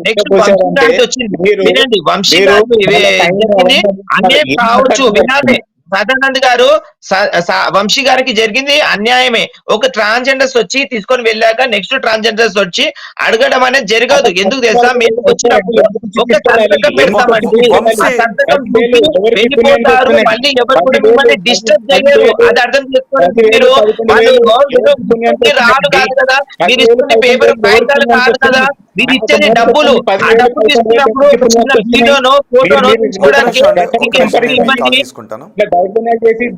Speaker 4: నెక్స్ట్ వంశీ గారికి వచ్చింది, వినండి, వంశీ గారికి జరిగింది అన్యాయం కావచ్చు, వినాలి. సదానంద్ గారు, వంశీ గారికి జరిగింది అన్యాయమే. ఒక ట్రాన్స్జెండర్స్ వచ్చి తీసుకొని వెళ్ళాక నెక్స్ట్ ట్రాన్స్జెండర్స్ వచ్చి అడగడం అనేది జరగదు. ఎందుకు తెలుసా? మేము వచ్చినప్పుడు ఒక సంతకం పెడతామండి, ఆ సంతకం వెళ్ళిపోతారు, మళ్ళీ ఎవరు కూడా మిమ్మల్ని డిస్టర్బ్ చేయరు. అది అర్థం చేసుకోండి మీరు. వాళ్ళు రాదు కాదు కదా, మీరు ఇస్తున్న పేపర్ కాగితాలు కాదు కదా, మీరు ఇచ్చేది డబ్బులు. ఆ డబ్బులు తీసుకున్నప్పుడు ఒక చిన్న వీడియోనో ఫోటోనో
Speaker 1: ఒక్క
Speaker 4: తీసుకోవడానికి
Speaker 1: నిమిషం అండి, ఒక్క
Speaker 4: మీకు
Speaker 1: నిమిషం, నేను మీ
Speaker 4: ఇబ్బంది.
Speaker 1: కాల్ తీసుకుంటాను.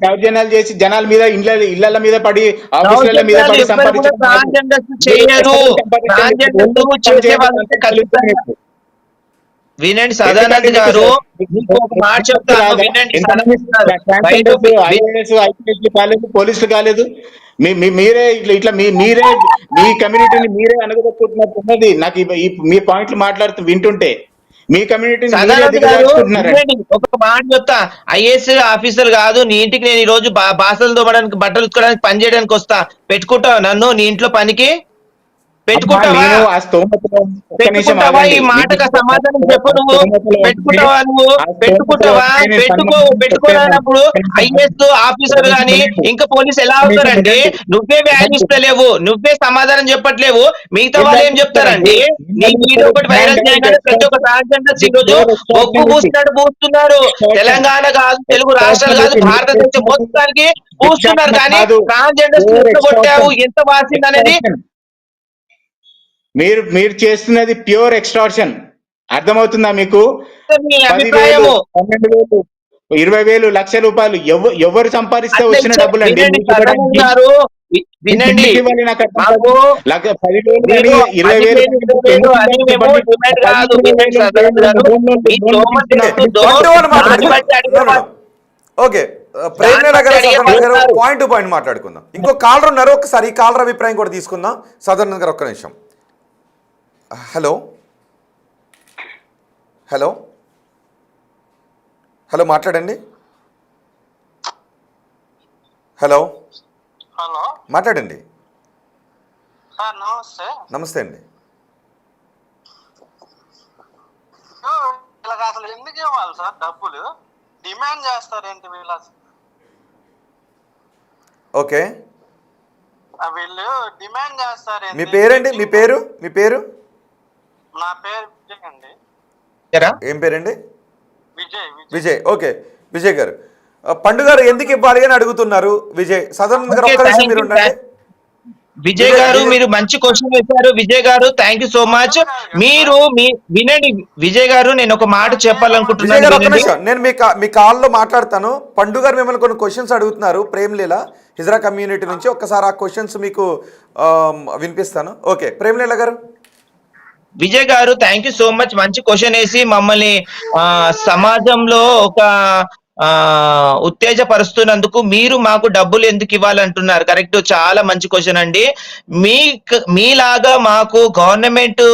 Speaker 3: దౌర్జన్యాలు చేసి జనాల మీద ఇళ్ల మీద పడి ఆఫీసుల మీద
Speaker 4: దౌర్జన్యాలు
Speaker 3: పడి
Speaker 4: ఎవ్వరు కూడా ట్రాన్స్జెండర్స్ చేయరు. ట్రాన్స్జెండర్స్ చేసే వాళ్ళంటే ఖచ్చితంగా వినండి సదానంద్ గారు, మీకు ఒక మాట చెప్తాను వినండి సదానంద్ గారు.
Speaker 3: పోలీసులు కాలేదు, మీరే ఇట్లా మీరే మీ కమ్యూనిటీని మీరే అనగదొక్కుంటున్నట్టున్నది నాకు మీ పాయింట్లు వింటుంటే. మీ కమ్యూనిటీని మీరే
Speaker 4: సదానంద్ గారు
Speaker 3: దిగజార్చుకుంటున్నారండి.
Speaker 4: వినండి, ఒక మాట చెప్తా. ఐఏఎస్ ఆఫీసర్ కాదు, నీ ఇంటికి నేను ఈ రోజు బాసలు తోమడానికి బట్టలు ఉతుకోవడానికి పని చేయడానికి వస్తా. పెట్టుకుంటావా నన్ను నీ ఇంట్లో పనికి? పెట్టుకుంటావా?
Speaker 3: నేను ఆ స్తోమతలో ఒక్క నిమిషం
Speaker 4: పెట్టుకుంటావా?
Speaker 3: ఆగండి.
Speaker 4: ఈ మాటకు సమాధానం చెప్పు. నువ్వు పెట్టుకుంటావా? నువ్వు పెట్టుకుంటావా? పెట్టుకోనప్పుడు ఐఏఎస్ ఆఫీసర్ గాని ఇంకా పోలీస్ ఎలా అవుతారండి? నువ్వే వాల్యూ ఇస్తలేవు, నువ్వే సమాధానం చెప్పట్లేవు, మిగతా వాళ్ళు ఏం చెప్తారండి? నీ వీడియో ఒకటి వైరల్ చేయగానే ప్రతి ఒక్క ట్రాన్స్జెండర్స్ ఈ రోజు బొగ్గు పూసినట్టు పూస్తున్నారు. తెలంగాణ కాదు, తెలుగు రాష్ట్రాలు కాదు, భారతదేశం మొత్తానికి పూస్తున్నారు. కానీ ట్రాన్స్జెండర్స్ ఎంత కొట్టావు, ఎంత వాసింది అనేది
Speaker 3: మీరు చేస్తున్నది ప్యూర్ ఎక్స్టార్షన్. అర్థమవుతుందా మీకు?
Speaker 4: మీ
Speaker 3: 10,000,
Speaker 4: అభిప్రాయము.
Speaker 3: 12,000, 20,000, లక్ష రూపాయలు ఎవరు సంపాదిస్తే
Speaker 4: అట్లా
Speaker 3: వచ్చిన డబ్బులు అండి.
Speaker 4: వినండి సదానంద్ గారు, వినండి. మాకు
Speaker 3: 10,000
Speaker 4: మీరు
Speaker 3: 20,000
Speaker 4: అని మేము డిమాండ్ కాదు. వినండి సదానంద్ గారు, మీ తోమతి నవ్వుతో దాన్ని బట్టి అడిగే
Speaker 1: ఓకే, ప్రేమేణ గారు, సదానంద్ గారు పాయింట్ టు పాయింట్ మాట్లాడుకుందాం. ఇంకో కాలర్ ఉన్నారు, ఒకసారి ఈ కాలర్ అభిప్రాయం కూడా తీసుకుందాం. సదానంద్ గారు ఒక్క నిమిషం. హలో హలో హలో మాట్లాడండి. హలో
Speaker 6: హలో
Speaker 1: మాట్లాడండి.
Speaker 6: సార్ నమస్తే.
Speaker 1: నమస్తే అండి.
Speaker 6: వీళ్ళకి అసలు ఎందుకు ఇవ్వాలి సార్ డబ్బులు? డిమాండ్ చేస్తారేంటి వీళ్ళు?
Speaker 1: ఓకే,
Speaker 6: వీళ్ళు డిమాండ్ చేస్తారేంటి?
Speaker 1: మీ పేరండి? మీ పేరు? మీ పేరు?
Speaker 6: నా పేరు విజయ్ అండి.
Speaker 1: ఏం పేరండి?
Speaker 6: విజయ్.
Speaker 1: విజయ్. ఓకే విజయ్ గారు, పండుగ గారు ఎందుకు ఇవ్వాలి అని అడుగుతున్నారు. విజయ్, సదానంద్ గారు ఒక్క నిమిషం మీరు ఉండండి.
Speaker 4: విజయ్ గారు, మీరు మంచి క్వశ్చన్ వేశారు. విజయ్ గారు, థ్యాంక్ యూ సో మచ్. మీరు వినండి విజయ్ గారు, నేను ఒక మాట
Speaker 1: విజయ్ గారు ఒక్క
Speaker 4: చెప్పాలనుకుంటున్నాను.
Speaker 1: నిమిషం, నేను మీ కాల్లో మాట్లాడతాను. పండుగ గారు మిమ్మల్ని కొన్ని క్వశ్చన్స్ అడుగుతున్నారు ప్రేమ్లీల హిజ్రా కమ్యూనిటీ నుంచి. ఒక్కసారి ఆ క్వశ్చన్స్ మీకు వినిపిస్తాను. ఓకే ప్రేమ్లీల గారు.
Speaker 4: విజయ్ గారు, థ్యాంక్ యూ సో మచ్. మంచి క్వశ్చన్ వేసి మమ్మల్ని సమాజంలో ఒక ఉత్తేజపరుస్తున్నందుకు. మీరు మాకు డబ్బులు ఎందుకు ఇవ్వాలంటున్నారు, కరెక్ట్, చాలా మంచి క్వశ్చన్ అండి. మీలాగా మాకు గవర్నమెంట్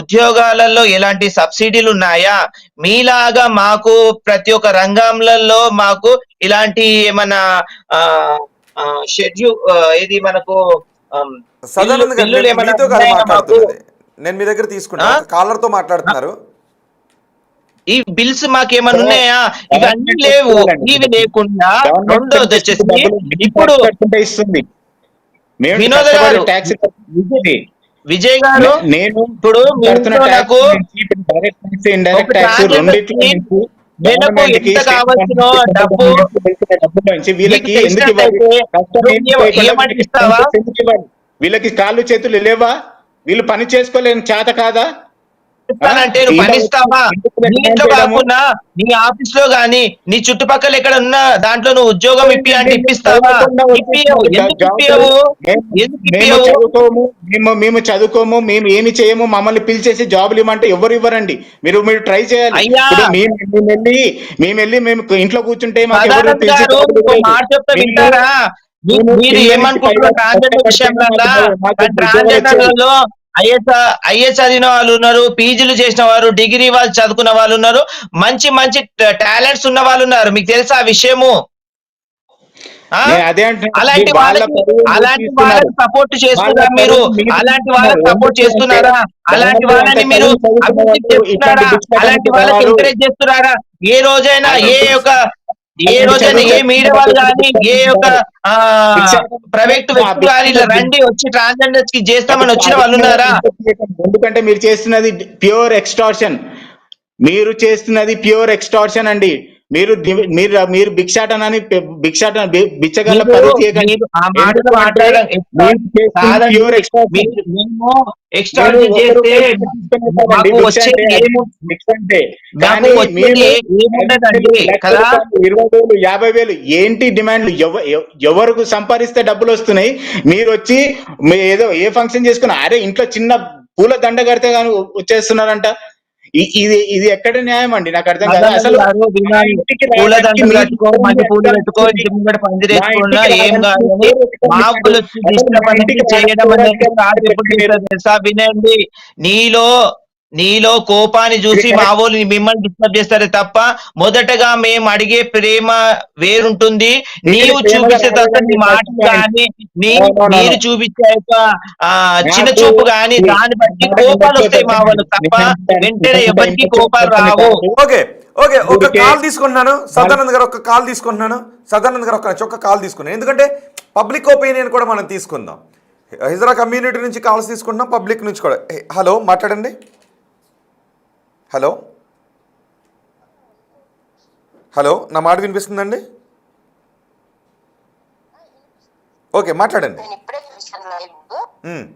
Speaker 4: ఉద్యోగాలలో ఎలాంటి సబ్సిడీలు ఉన్నాయా? మీలాగా మాకు ప్రతి ఒక్క రంగంలో మాకు ఇలాంటి ఏమన్నా షెడ్యూల్ ఏది మనకు
Speaker 1: సదానంద్ గారు, మీతో కాదు మాట్లాడుతున్నది, నేను మీ దగ్గర తీసుకుంటాను. కాలర్ తో మాట్లాడుతున్నారు.
Speaker 4: ఈ బిల్స్ మాకేమన్నా ఉన్నాయా? ఇవన్నీ లేవు. ఇవి లేకుండా రెండోది వచ్చేసి ఇప్పుడు వినోద్ గారు, విజయ్ గారు,
Speaker 3: నేను
Speaker 4: ఇప్పుడు నాకు
Speaker 3: ఇండైరెక్ట్ ట్యాక్స్ రెండిట్లో
Speaker 4: నెలకు ఎంత కావాల్సిన డబ్బు
Speaker 3: వీళ్ళకి ఎందుకు
Speaker 4: ఏమంటిస్తావా?
Speaker 3: వీళ్ళకి కాళ్ళు చేతులు లేవా? వీళ్ళు పని చేసుకోలేని చేత కాదా?
Speaker 4: అంటే నువ్వు పనిస్తావా? నీ ఇంట్లో కాకుండా నీ ఆఫీస్ లో గానీ నీ చుట్టుపక్కల ఎక్కడ ఉన్నా దాంట్లో నువ్వు ఉద్యోగం ఇప్పి అంటే ఇప్పిస్తావా?
Speaker 3: మేము చదువుకోము, మేము ఏమి చేయము, మమ్మల్ని పిలిచేసి జాబులు ఇవ్వమంటే ఎవరు ఇవ్వరండి. మీరు ట్రై చేయాలి. మేము ఇంట్లో కూర్చుంటే మాకు ఎవరు
Speaker 4: వింటారా? మీరు ఏమనుకుంటున్నారు ట్రాన్స్జెండర్ విషయంలో? ట్రాన్స్జెండర్లలో ఐఏఎస్ చదివిన వాళ్ళు ఉన్నారు, పీజీలు చేసిన వారు, డిగ్రీ వాళ్ళు చదువుకున్న వాళ్ళు ఉన్నారు, మంచి మంచి టాలెంట్స్ ఉన్న వాళ్ళు ఉన్నారు. మీకు తెలుసా ఆ విషయము? అలాంటి వాళ్ళకి సపోర్ట్ చేస్తున్నారా మీరు? అలాంటి వాళ్ళకి సపోర్ట్ చేస్తున్నారా? అలాంటి వాళ్ళని మీరు అభివృద్ధి చేస్తున్నారా? అలాంటి వాళ్ళకి ఎంకరేజ్ చేస్తున్నారా? ఏ రోజైనా ఏ మీడియా వాళ్ళు కానీ, ఏ ఒక ప్రైవేట్ వ్యక్తులు కానీ ఇలా రండి వచ్చి ట్రాన్స్జెండర్స్ కి చేస్తామని వచ్చిన వాళ్ళు ఉన్నారా?
Speaker 3: ఎందుకంటే మీరు చేస్తున్నది ప్యూర్ ఎక్స్టార్షన్. మీరు చేస్తున్నది ప్యూర్ ఎక్స్టార్షన్ అండి. మీరు భిక్షాటనని బిచ్చగల్ల
Speaker 4: మీరు
Speaker 3: పరువు తీయకండి.
Speaker 4: మీరు ఆ మాట
Speaker 3: ఎందుకంటే
Speaker 4: మాట్లాడడం
Speaker 3: మీరు చేస్తున్న
Speaker 4: కాదండి.
Speaker 3: pure extra
Speaker 4: మేము ఎక్స్ట్రా
Speaker 3: నేను ఒక్క
Speaker 4: చేస్తే
Speaker 3: రూపాయి తీసుకునేస్తానండి.
Speaker 4: మాకు
Speaker 3: భిక్ష
Speaker 4: వచ్చేది
Speaker 3: అంటే అది
Speaker 4: ఏము
Speaker 3: భిక్ష అంటే.
Speaker 4: మాకు
Speaker 3: కానీ
Speaker 4: వచ్చేది
Speaker 3: మీరు
Speaker 4: ఏముండదండి
Speaker 3: 1,00,000
Speaker 4: కదా.
Speaker 3: రూపాయలు, 20,000, 50,000 ఏంటి డిమాండ్లు? ఎవరికి సంపాదిస్తే డబ్బులు వస్తున్నాయి? మీరు వచ్చి ఏదో ఏ ఫంక్షన్ చేసుకున్నా, అరే ఇంట్లో చిన్న పూల దండ కడితే కానీ వచ్చేస్తున్నారంట. ఇది ఎక్కడ న్యాయం అండి? నాకు అర్థం కాదు
Speaker 4: అదన్నది
Speaker 3: అసలు.
Speaker 4: కాదు,
Speaker 3: మా
Speaker 4: వినాలి.
Speaker 3: ఇంటికి
Speaker 4: పూల
Speaker 3: రావడానికి
Speaker 4: దండలు
Speaker 3: మీ
Speaker 4: కట్టుకో, మంచి పూలు పెట్టుకో, ఇంటి ముంగట
Speaker 3: మా
Speaker 4: పందిరేసుకున్నా
Speaker 3: ఇంటికి
Speaker 4: ఏం
Speaker 3: రావడానికి
Speaker 4: కాదు
Speaker 3: మీ
Speaker 4: అని
Speaker 3: పేరు ఎక్కడ
Speaker 4: మా
Speaker 3: పెట్టారు?
Speaker 4: వాళ్ళు వచ్చి
Speaker 3: అసలు మా
Speaker 4: డిస్టర్బ్ అనేది
Speaker 3: ఇంటికి
Speaker 4: చేయడం
Speaker 3: రావడానికి
Speaker 4: అనేది స్టార్ట్ ఎప్పుడు
Speaker 3: మీరు
Speaker 4: చేస్తారు తెలుసా? వినండి, నీలో కోపాన్ని చూసి మా వాళ్ళు మిమ్మల్ని డిస్టర్బ్ చేస్తారే తప్ప మొదటగా మేము అడిగే ప్రేమ వేరుంటుంది. నీవు చూపించే తర్వాత నీ మాటలు కానీ మీరు చూపించే యొక్క చిన్న చూపు కానీ దాన్ని బట్టి కోపాలు వస్తాయి మా వాళ్ళు తప్ప వెంటనే ఎవరికి కోపాలు రావు.
Speaker 1: ఓకే ఓకే, ఒక
Speaker 3: ఊరికే-
Speaker 1: కాల్ తీసుకుంటున్నాను సదానంద్ గారు, ఒక కాల్ తీసుకుంటున్నాను సదానంద్ గారు, ఒక కాల్ తీసుకున్నాను. ఎందుకంటే పబ్లిక్ ఒపీనియన్ కూడా మనం తీసుకుందాం. హిజ్రా కమ్యూనిటీ నుంచి కాల్స్ తీసుకుంటున్నాం, పబ్లిక్ నుంచి కూడా. హలో, మాట్లాడండి. హలో హలో, నా మాట వినిపిస్తుందండి? ఓకే, మాట్లాడండి.
Speaker 7: నేను ఇప్పుడే చూసాను లైవ్.
Speaker 1: ఉమ్,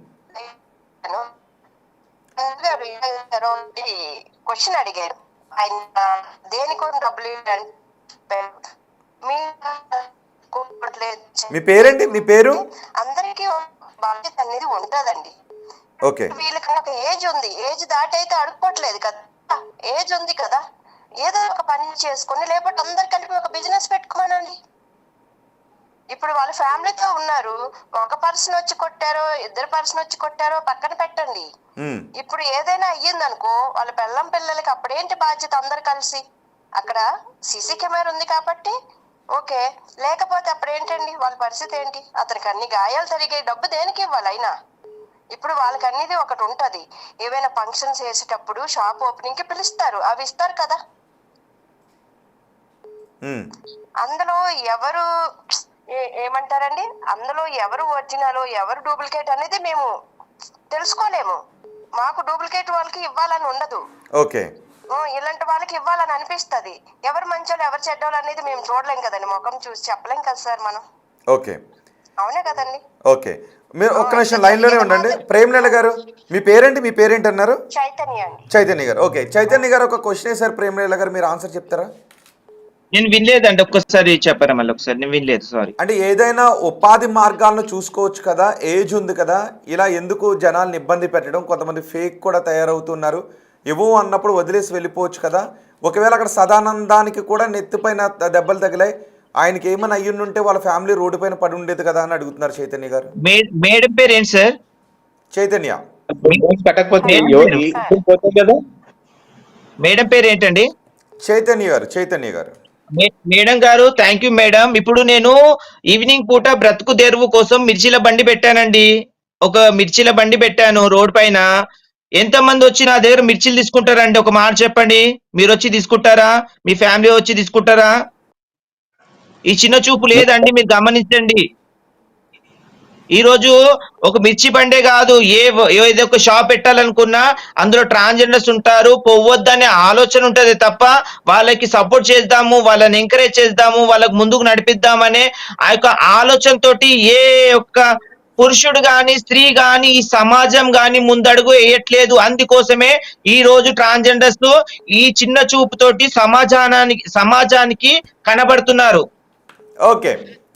Speaker 7: క్వశ్చన్ అడిగారు, ఆయన దేనికోసం డబ్బులు
Speaker 1: మీ పేరేంటి? మీ పేరు?
Speaker 7: అందరికీ బాధ్యత అనేది ఉంటుందండి.
Speaker 1: ఓకే,
Speaker 7: వీళ్ళకి ఒక ఏజ్ ఉంది, ఏజ్ దాటి అయితే అడుక్కోవట్లేదు కదా, ఏజ్ ఉంది కదా, ఏదో ఒక పని చేసుకుని లేకపోతే అందరు కలిపి ఒక బిజినెస్ పెట్టుకోమనండి. ఇప్పుడు వాళ్ళ ఫ్యామిలీతో ఉన్నారు, ఒక పర్సన్ వచ్చి కొట్టారో ఇద్దరు పర్సన్ వచ్చి కొట్టారో పక్కన పెట్టండి. ఇప్పుడు ఏదైనా అయ్యిందనుకో వాళ్ళ పిల్లలకి అప్పుడేంటి బాధ్యత? అందరు కలిసి అక్కడ సీసీ కెమెరా ఉంది కాబట్టి ఓకే, లేకపోతే అప్పుడు ఏంటండి వాళ్ళ పరిస్థితి ఏంటి? అతనికి అన్ని గాయాలు జరిగే డబ్బు దేనికి ఇవ్వాలి? అయినా ఇప్పుడు వాళ్ళకి అనేది ఒకటి ఉంటది, ఏవైనా ఫంక్షన్స్ చేసేటప్పుడు షాప్ ఓపెనింగ్ కి పిలుస్తారు, అవి ఇస్తారు కదా. అందులో ఎవరు ఏమంటారండి, అందులో ఎవరు ఒరిజినల్ ఎవరు డూప్లికేట్ అనేది మేము తెలుసుకోలేము. మాకు డూప్లికేట్ వాళ్ళకి ఇవ్వాలని ఉండదు,
Speaker 1: ఓకే,
Speaker 7: ఇలాంటి వాళ్ళకి ఇవ్వాలని అనిపిస్తుంది. ఎవరు మంచోళ్ళు ఎవరు చెడ్డోళ్ళు అనేది మేము చూడలేం కదండి, ముఖం చూసి చెప్పలేం కదా సార్ మనం.
Speaker 1: ఓకే,
Speaker 7: అవునే కదండి.
Speaker 1: ఓకే, మీరు ఒక్క నిమిషం లైన్లోనే ఉండండి. ప్రేమనేల గారు, మీ పేరేంటి? మీ పేరేంటి అన్నారు?
Speaker 7: చైతన్య అండి.
Speaker 1: చైతన్య గారు. ఓకే, చైతన్య గారు ఒక క్వశ్చన్ వేసారు ప్రేమనేల గారు, మీరు ఆన్సర్ చెప్తారా?
Speaker 4: నేను వినలేదండి, ఒక్కసారి చెప్పారా మళ్ళీ ఒకసారి? నేను వినలేదు, సారీ.
Speaker 1: అంటే ఏదైనా ఉపాధి మార్గాలను చూసుకోవచ్చు కదా, ఏజ్ ఉంది కదా, ఇలా ఎందుకు జనాల్ని ఇబ్బంది పెట్టడం? కొంతమంది ఫేక్ కూడా తయారవుతున్నారు, ఇవ్వు అన్నప్పుడు వదిలేసి వెళ్ళిపోవచ్చు కదా. ఒకవేళ అక్కడ సదానందానికి కూడా నెత్తిపైన దెబ్బలు తగిలాయి, ఆయనకి ఏమైనా అయ్యుంటే వాళ్ళ ఫ్యామిలీ రోడ్డు పైన పడి ఉండేది కదా అని అడుగుతున్నారు చైతన్య గారు.
Speaker 4: మేడం పేరు ఏంటి సార్?
Speaker 1: చైతన్య.
Speaker 4: మేడం పేరు ఏంటండి?
Speaker 1: చైతన్య గారు.
Speaker 4: మేడం గారు, థ్యాంక్ యూ మేడం. ఇప్పుడు నేను ఈవినింగ్ పూట బ్రతుకు తెరువు కోసం మిర్చిల బండి పెట్టానండి. ఒక మిర్చిల బండి పెట్టాను రోడ్ పైన. ఎంత మంది వచ్చి నా దగ్గర మిర్చిలు తీసుకుంటారండి? ఒక మాట చెప్పండి. మీరు వచ్చి తీసుకుంటారా? మీ ఫ్యామిలీ వచ్చి తీసుకుంటారా? ఈ చిన్న చూపు లేదండి, మీరు గమనించండి. ఈ రోజు ఒక మిర్చి బండే కాదు, ఏదో ఒక షాప్ పెట్టాలనుకున్నా అందులో ట్రాన్స్జెండర్స్ ఉంటారు, పోవద్దనే ఆలోచన ఉంటది తప్ప వాళ్ళకి సపోర్ట్ చేద్దాము, వాళ్ళని ఎంకరేజ్ చేద్దాము, వాళ్ళకి ముందుకు నడిపిద్దామనే ఆ యొక్క ఆలోచనతోటి ఏ ఒక్క పురుషుడు గాని స్త్రీ గాని ఈ సమాజం గాని ముందడుగు వేయట్లేదు. అందుకోసమే ఈ రోజు ట్రాన్స్జెండర్స్ ఈ చిన్న చూపుతోటి సమాజానికి కనబడుతున్నారు.
Speaker 1: ఓకే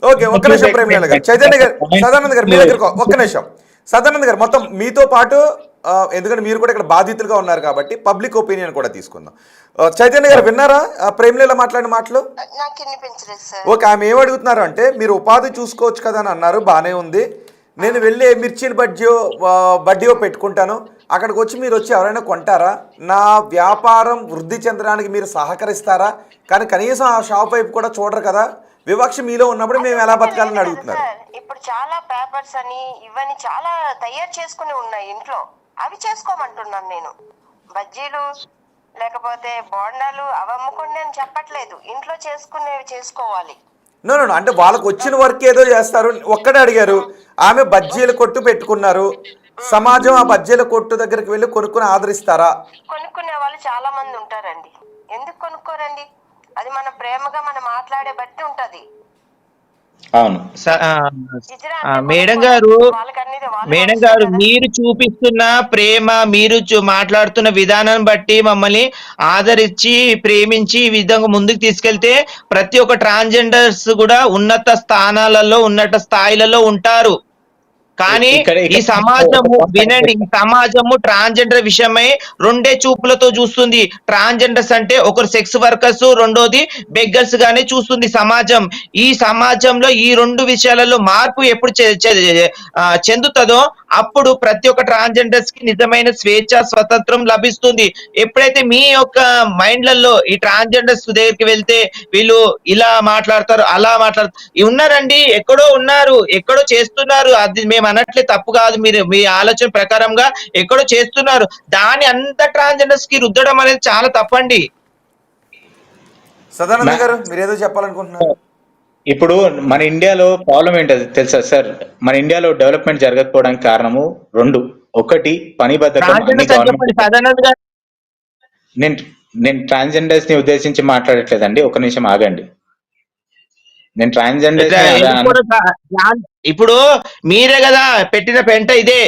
Speaker 1: ఓకే, ఒక్క నిమిషం ప్రేమనేల గారు. చైతన్య గారు, సదానంద్ గారు మీ దగ్గర ఒక్క నిమిషం. సదానంద్ గారు, మొత్తం మీతో పాటు, ఎందుకంటే మీరు కూడా ఇక్కడ బాధితులుగా ఉన్నారు కాబట్టి పబ్లిక్ ఒపీనియన్ కూడా తీసుకుందాం. చైతన్య గారు విన్నారా ప్రేమనేల మాట్లాడిన మాటలు?
Speaker 7: నాకు వినిపించలేదు సార్.
Speaker 1: ఓకే, ఆమె ఏం అడుగుతున్నారు అంటే, మీరు ఉపాధి చూసుకోవచ్చు కదా అని అన్నారు, బాగానే ఉంది, నేను వెళ్ళి మిర్చీలు బడ్డీయో పెట్టుకుంటాను, అక్కడికి వచ్చి మీరు వచ్చి ఎవరైనా కొంటారా? నా వ్యాపారం వృద్ధి చెందడానికి మీరు సహకరిస్తారా? కానీ కనీసం ఆ షాప్ వైపు కూడా చూడరు కదా, వివక్ష మీలో ఉన్నప్పుడు మేము ఎలా బతకాలని అడుగుతున్నారు.
Speaker 7: ఇప్పుడు చాలా పేపర్స్ అని ఇవన్నీ చాలా తయారు చేసుకుని ఉన్నాయి ఇంట్లో, అవి చేసుకోమంటున్నాను నేను. బజ్జీలు లేకపోతే బోండాలు అవి అమ్ముకోండి అని చెప్పట్లేదు, ఇంట్లో చేసుకునేవి చేసుకోవాలి.
Speaker 1: నో అంటే వాళ్ళకు వచ్చిన వర్క్ ఏదో చేస్తారు. ఒక్కడే అడిగారు, ఆమె బజ్జీల కొట్టు పెట్టుకున్నారు, సమాజం ఆ బజ్జీల కొట్టు దగ్గరికి వెళ్ళి కొనుక్కుని ఆదరిస్తారా?
Speaker 7: కొనుక్కునే వాళ్ళు చాలా మంది ఉంటారండి, ఎందుకు కొనుక్కోరండి? అది మన ప్రేమగా మనం మాట్లాడే బట్టి ఉంటది.
Speaker 3: అవును.
Speaker 7: హిజ్రా అంటే
Speaker 4: మేడం
Speaker 7: మనం
Speaker 4: గారు
Speaker 7: వాళ్ళకన్నీ వాళ్ళు
Speaker 4: మేడం
Speaker 7: మనుషులే
Speaker 4: గారు
Speaker 7: కదా.
Speaker 4: మీరు చూపిస్తున్న ప్రేమ, మీరు మాట్లాడుతున్న విధానం బట్టి మమ్మల్ని ఆదరించి ప్రేమించి ఈ విధంగా ముందుకు తీసుకెళ్తే ప్రతి ఒక్క ట్రాన్స్జెండర్స్ కూడా ఉన్నత స్థానాలలో ఉన్నత స్థాయిలలో ఉంటారు. కానీ
Speaker 3: ఇక్కడ
Speaker 4: ఈ సమాజము
Speaker 3: ఇక్కడ
Speaker 4: వినండి, ఈ సమాజము ట్రాన్స్జెండర్ విషయమై రెండే చూపులతో చూస్తుంది. ట్రాన్స్జెండర్స్ అంటే ఒకరు సెక్స్ వర్కర్స్, రెండోది బెగ్గర్స్ గానే చూస్తుంది సమాజం. ఈ సమాజంలో ఈ రెండు విషయాలలో మార్పు ఎప్పుడు చెందుతుందో అప్పుడు ప్రతి ఒక్క ట్రాన్స్జెండర్స్ కి నిజమైన స్వేచ్ఛ, స్వతంత్రం లభిస్తుంది. ఎప్పుడైతే మీ యొక్క మైండ్లలో ఈ ట్రాన్స్జెండర్స్ దగ్గరికి వెళ్తే వీళ్ళు ఇలా మాట్లాడతారు, అలా మాట్లాడతారు, ఉన్నారండి, ఎక్కడో ఉన్నారు, ఎక్కడో చేస్తున్నారు, అది మేము అనట్లే తప్పు కాదు, మీరు మీ ఆలోచన ప్రకారంగా ఎక్కడో చేస్తున్నారు, దాని అంత ట్రాన్స్జెండర్స్ కి రుద్దడం అనేది చాలా తప్పండి.
Speaker 1: సదానంద గారు మీరు ఏదో చెప్పాలనుకుంటున్నారు.
Speaker 3: ఇప్పుడు మన ఇండియాలో ప్రాబ్లం ఏంటో తెలుసా సార్? మన ఇండియాలో డెవలప్మెంట్ జరగకపోవడానికి కారణము రెండు. ఒకటి పని బద్ధకం. నేను ట్రాన్స్జెండర్స్ ని ఉద్దేశించి మాట్లాడట్లేదండి, ఒక నిమిషం ఆగండి. నేను ట్రాన్స్జెండర్స్
Speaker 4: ఇప్పుడు మీరే కదా పెట్టిన పెంట ఇదే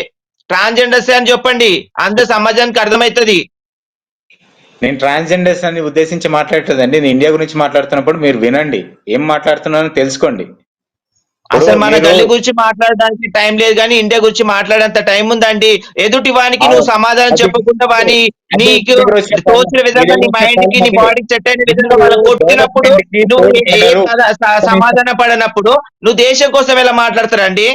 Speaker 4: ట్రాన్స్జెండర్స్ అని చెప్పండి, అంత సమాజానికి అర్థమవుతుంది.
Speaker 3: నేను ట్రాన్స్జెండర్స్ అని ఉద్దేశించి మాట్లాడలేదండి, నేను ఇండియా గురించి మాట్లాడుతున్నప్పుడు మీరు వినండి, ఏం మాట్లాడుతున్నానో తెలుసుకోండి.
Speaker 4: అసలు మన గల్లి గురించి మాట్లాడడానికి టైం లేదు, కానీ ఇండియా గురించి మాట్లాడేంత టైం ఉందండి. ఎదుటి వానికి నువ్వు సమాధానం చెప్పకుండా వాని నీకు తోచిన విధంగా నీ మైండ్ కి నీ బాడీకి సెట్ అయిన విధంగా వాళ్ళు కొట్టినప్పుడు నువ్వు సమాధాన పడినప్పుడు నువ్వు దేశం కోసం ఎలా మాట్లాడతారండి?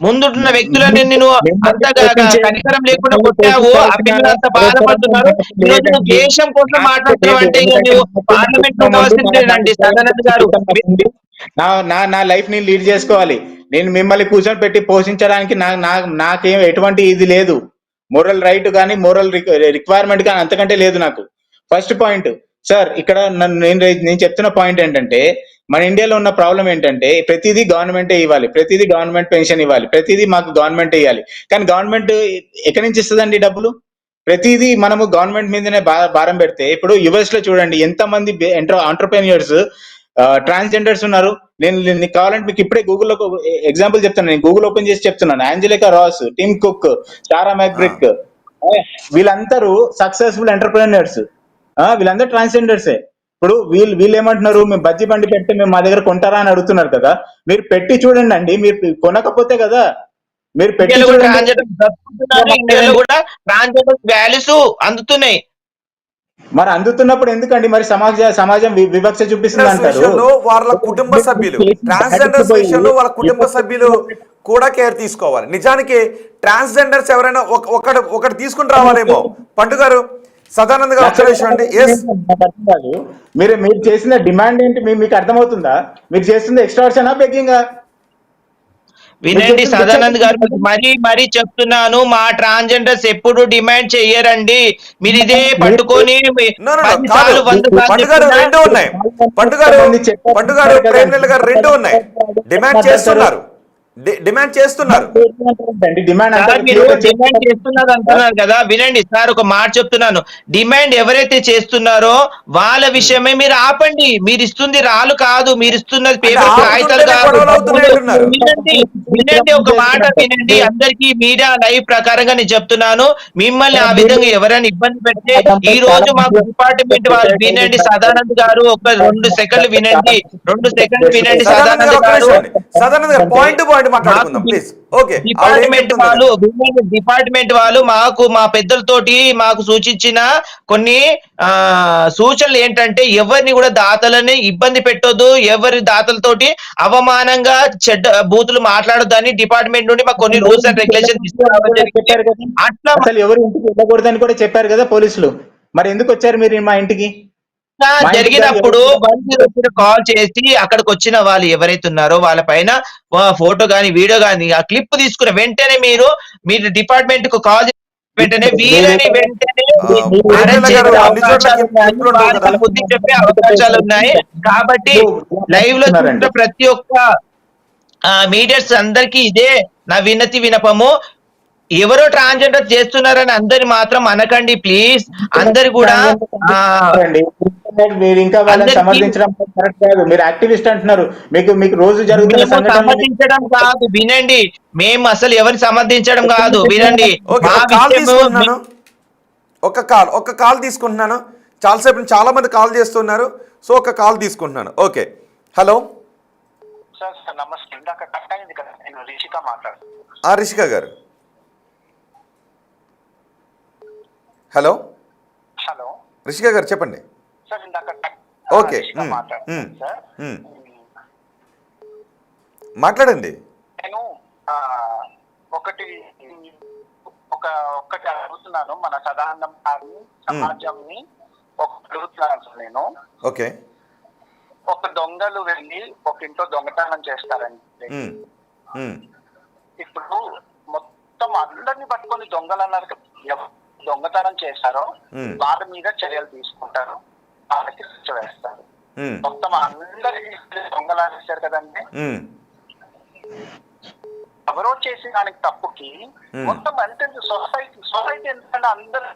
Speaker 4: ముందున్న వ్యక్తులని నేను అంతగా కనికరం లేకుండా కొట్టావు, ఆ పిల్లలు అంత బాధపడుతున్నారు, ఈరోజు నువ్వు దేశం కోసం మాట్లాడుతున్నావు అంటే నువ్వు పార్లమెంట్ లో ఉండవలసిందేనండి సదానంద్ గారు.
Speaker 3: నా లైఫ్ ని లీడ్ చేసుకోవాలి. నేను మిమ్మల్ని కూర్చొని పెట్టి పోషించడానికి నాకేం ఎటువంటి ఇది లేదు. మోరల్ రైట్ కానీ మోరల్ రిక్వైర్మెంట్ కానీ అంతకంటే లేదు నాకు. ఫస్ట్ పాయింట్ సార్, ఇక్కడ నేను చెప్తున్న పాయింట్ ఏంటంటే, మన ఇండియాలో ఉన్న ప్రాబ్లం ఏంటంటే ప్రతిదీ గవర్నమెంటే ఇవ్వాలి, ప్రతిదీ గవర్నమెంట్ పెన్షన్ ఇవ్వాలి, ప్రతిదీ మాకు గవర్నమెంట్ ఇవ్వాలి. కానీ గవర్నమెంట్ ఎక్కడి నుంచి ఇస్తుందండి డబ్బులు? ప్రతిదీ మనము గవర్నమెంట్ మీదనే భారం పెడితే, ఇప్పుడు యుఎస్ లో చూడండి ఎంతమంది ఎంటర్‌ప్రెన్యూర్స్ ట్రాన్స్జెండర్స్ ఉన్నారు. నేను కావాలంటే మీకు ఇప్పుడే గూగుల్లో ఎగ్జాంపుల్ చెప్తాను, నేను గూగుల్ ఓపెన్ చేసి చెప్తున్నాను. ఆంజెలికా రాస్, టిమ్ కుక్, సారా మ్యాక్బ్రిక్, వీళ్ళందరూ సక్సెస్ఫుల్ ఎంటర్‌ప్రెన్యూర్స్. వీళ్ళందరూ ట్రాన్స్జెండర్సే. ఇప్పుడు వీళ్ళు ఏమంటున్నారు, మేము బజ్జీ బండి పెడితే మేము మా దగ్గర కొంటారా అని అడుగుతున్నారు కదా. మీరు పెట్టి చూడండి అండి, మీరు కొనకపోతే కదా, మీరు పెట్టి
Speaker 4: వాల్యూస్ అందుతున్నాయి.
Speaker 3: మరి అందుతున్నప్పుడు ఎందుకండి మరి సమాజం వివక్ష చూపిస్తుంది అంటారు?
Speaker 1: వాళ్ళ కుటుంబ సభ్యులు ట్రాన్స్జెండర్స్ విషయంలో వాళ్ళ కుటుంబ సభ్యులు కూడా కేర్ తీసుకోవాలి. నిజానికి ట్రాన్స్జెండర్స్ ఎవరైనా ఒకటి తీసుకుని రావాలేమో. పండు గారు, సదానంద్ గారు అబ్జర్వేషన్ అండి.
Speaker 3: మీరు చేసిన డిమాండ్ ఏంటి మీకు అర్థమవుతుందా? మీరు చేస్తుంది ఎక్స్ట్రాక్షనా, బెగ్గింగా?
Speaker 4: వినండి సదానంద్ గారు, మరీ చెప్తున్నాను, మా ట్రాన్స్జెండర్స్ ఎప్పుడు డిమాండ్ చెయ్యరండి. మీరు ఇదే పట్టుకొని
Speaker 1: రెండు ఉన్నాయి. పండుగారు ప్రేమనీల గారు రెండు ఉన్నాయి. డిమాండ్ చేస్తున్నారు.
Speaker 4: చేస్తున్నారు అంటున్నారు కదా. వినండి సార్, ఒక మాట చెప్తున్నాను, డిమాండ్ ఎవరైతే చేస్తున్నారో వాళ్ళ విషయమే మీరు ఆపండి. మీరు ఇస్తుంది రాళ్ళు కాదు, మీరు ఇస్తున్నది పేపర్ కాగితాలు కాదు. వినండి ఒక మాట వినండి, అందరికీ మీడియా లైవ్ ప్రకారంగా నేను చెప్తున్నాను, మిమ్మల్ని ఆ విధంగా ఎవరైనా ఇబ్బంది పెడితే ఈ రోజు మాకు డిపార్ట్మెంట్ వాళ్ళు వినండి. సదానంద్ గారు ఒక 2 సెకండ్లు వినండి, 2 సెకండ్లు వినండి సదానంద్ గారు. డిపార్ట్మెంట్ వాళ్ళు మా పెద్దలతోటి మాకు సూచించిన కొన్ని సూచనలు ఏంటంటే, ఎవరిని కూడా దాతలని ఇబ్బంది పెట్టొద్దు, ఎవరి దాతలతోటి అవమానంగా చెడ్డ బూతులు మాట్లాడొద్దని డిపార్ట్మెంట్ నుండి మాకు కొన్ని రూల్స్ అండ్ రెగ్యులేషన్
Speaker 3: అట్లా ఎవరు ఇంటికి వెళ్ళకూడదని కూడా చెప్పారు కదా పోలీసులు. మరి ఎందుకు వచ్చారు మీరు మా ఇంటికి?
Speaker 4: జరిగినప్పుడు కాల్ చేసి అక్కడికి వచ్చిన వాళ్ళు ఎవరైతే ఉన్నారో వాళ్ళ పైన ఫోటో గానీ వీడియో గానీ ఆ క్లిప్ తీసుకున్న వెంటనే మీరు డిపార్ట్మెంట్ కు కాల్ వెంటనే వీరని వెంటనే బుద్ధి చెప్పే అవకాశాలు ఉన్నాయి. కాబట్టి లైవ్ లో చూసిన ప్రతి ఒక్క మీడియాస్ అందరికీ ఇదే నా వినపము, ఎవరో ట్రాన్స్జెండర్ చేస్తున్నారని అందరి మాత్రం అనకండి ప్లీజ్. అందరు కూడా
Speaker 3: మీరు ఇంకా వాళ్ళని
Speaker 4: అందరికీ
Speaker 3: సమర్థించడం కరెక్ట్ కాదు. మీరు యాక్టివిస్ట్ అంటున్నారు. మీకు రోజు జరుగుతున్న
Speaker 4: మేము
Speaker 3: సంఘటనలు
Speaker 4: సమర్థించడం కాదు, వినండి. మేము అసలు ఎవరిని సమర్థించడం కాదు, వినండి.
Speaker 1: ఓకే,
Speaker 4: మా
Speaker 1: ఒక కాల్
Speaker 4: విషయము
Speaker 1: తీసుకుంటున్నాను, ఒక కాల్ తీసుకుంటున్నాను. చాలాసేపు నుంచి చాలా మంది కాల్ చేస్తున్నారు, సో ఒక కాల్ తీసుకుంటున్నాను. ఓకే, హలో
Speaker 6: సార్ సార్ నమస్తే. ఇందాక కట్ అయింది కదా, నేను రిషిక మాట్లాడుతున్నాను.
Speaker 1: రిషిక గారు. హలో
Speaker 6: హలో
Speaker 1: రిషిక గారు చెప్పండి.
Speaker 6: సార్ ఇందాక
Speaker 1: ఓకే,
Speaker 6: రిషిక మాట్లాడుతున్నాను సార్.
Speaker 1: మాట్లాడండి.
Speaker 6: నేను ఒకటి అడుగుతున్నాను, మన సదానందం గారిని, సమాజంని అడుగుతున్నాను సార్ నేను.
Speaker 1: ఓకే,
Speaker 6: ఒక దొంగలు వెళ్ళి ఒక ఇంట్లో దొంగతనం చేస్తారండి. ఇప్పుడు మొత్తం అందరినీ పట్టుకొని దొంగలు అన్నారు కదా, ఎవరు దొంగతనం చేస్తారో వాళ్ళ మీద చర్యలు తీసుకుంటారు, వాళ్ళకి శిక్ష వేస్తారు. మొత్తం అందరికి దొంగలు అనేసారు కదండి. ఎవరో చేసి దానికి తప్పుకి మొత్తం అంటే సొసైటీ ఎందుకంటే అందరూ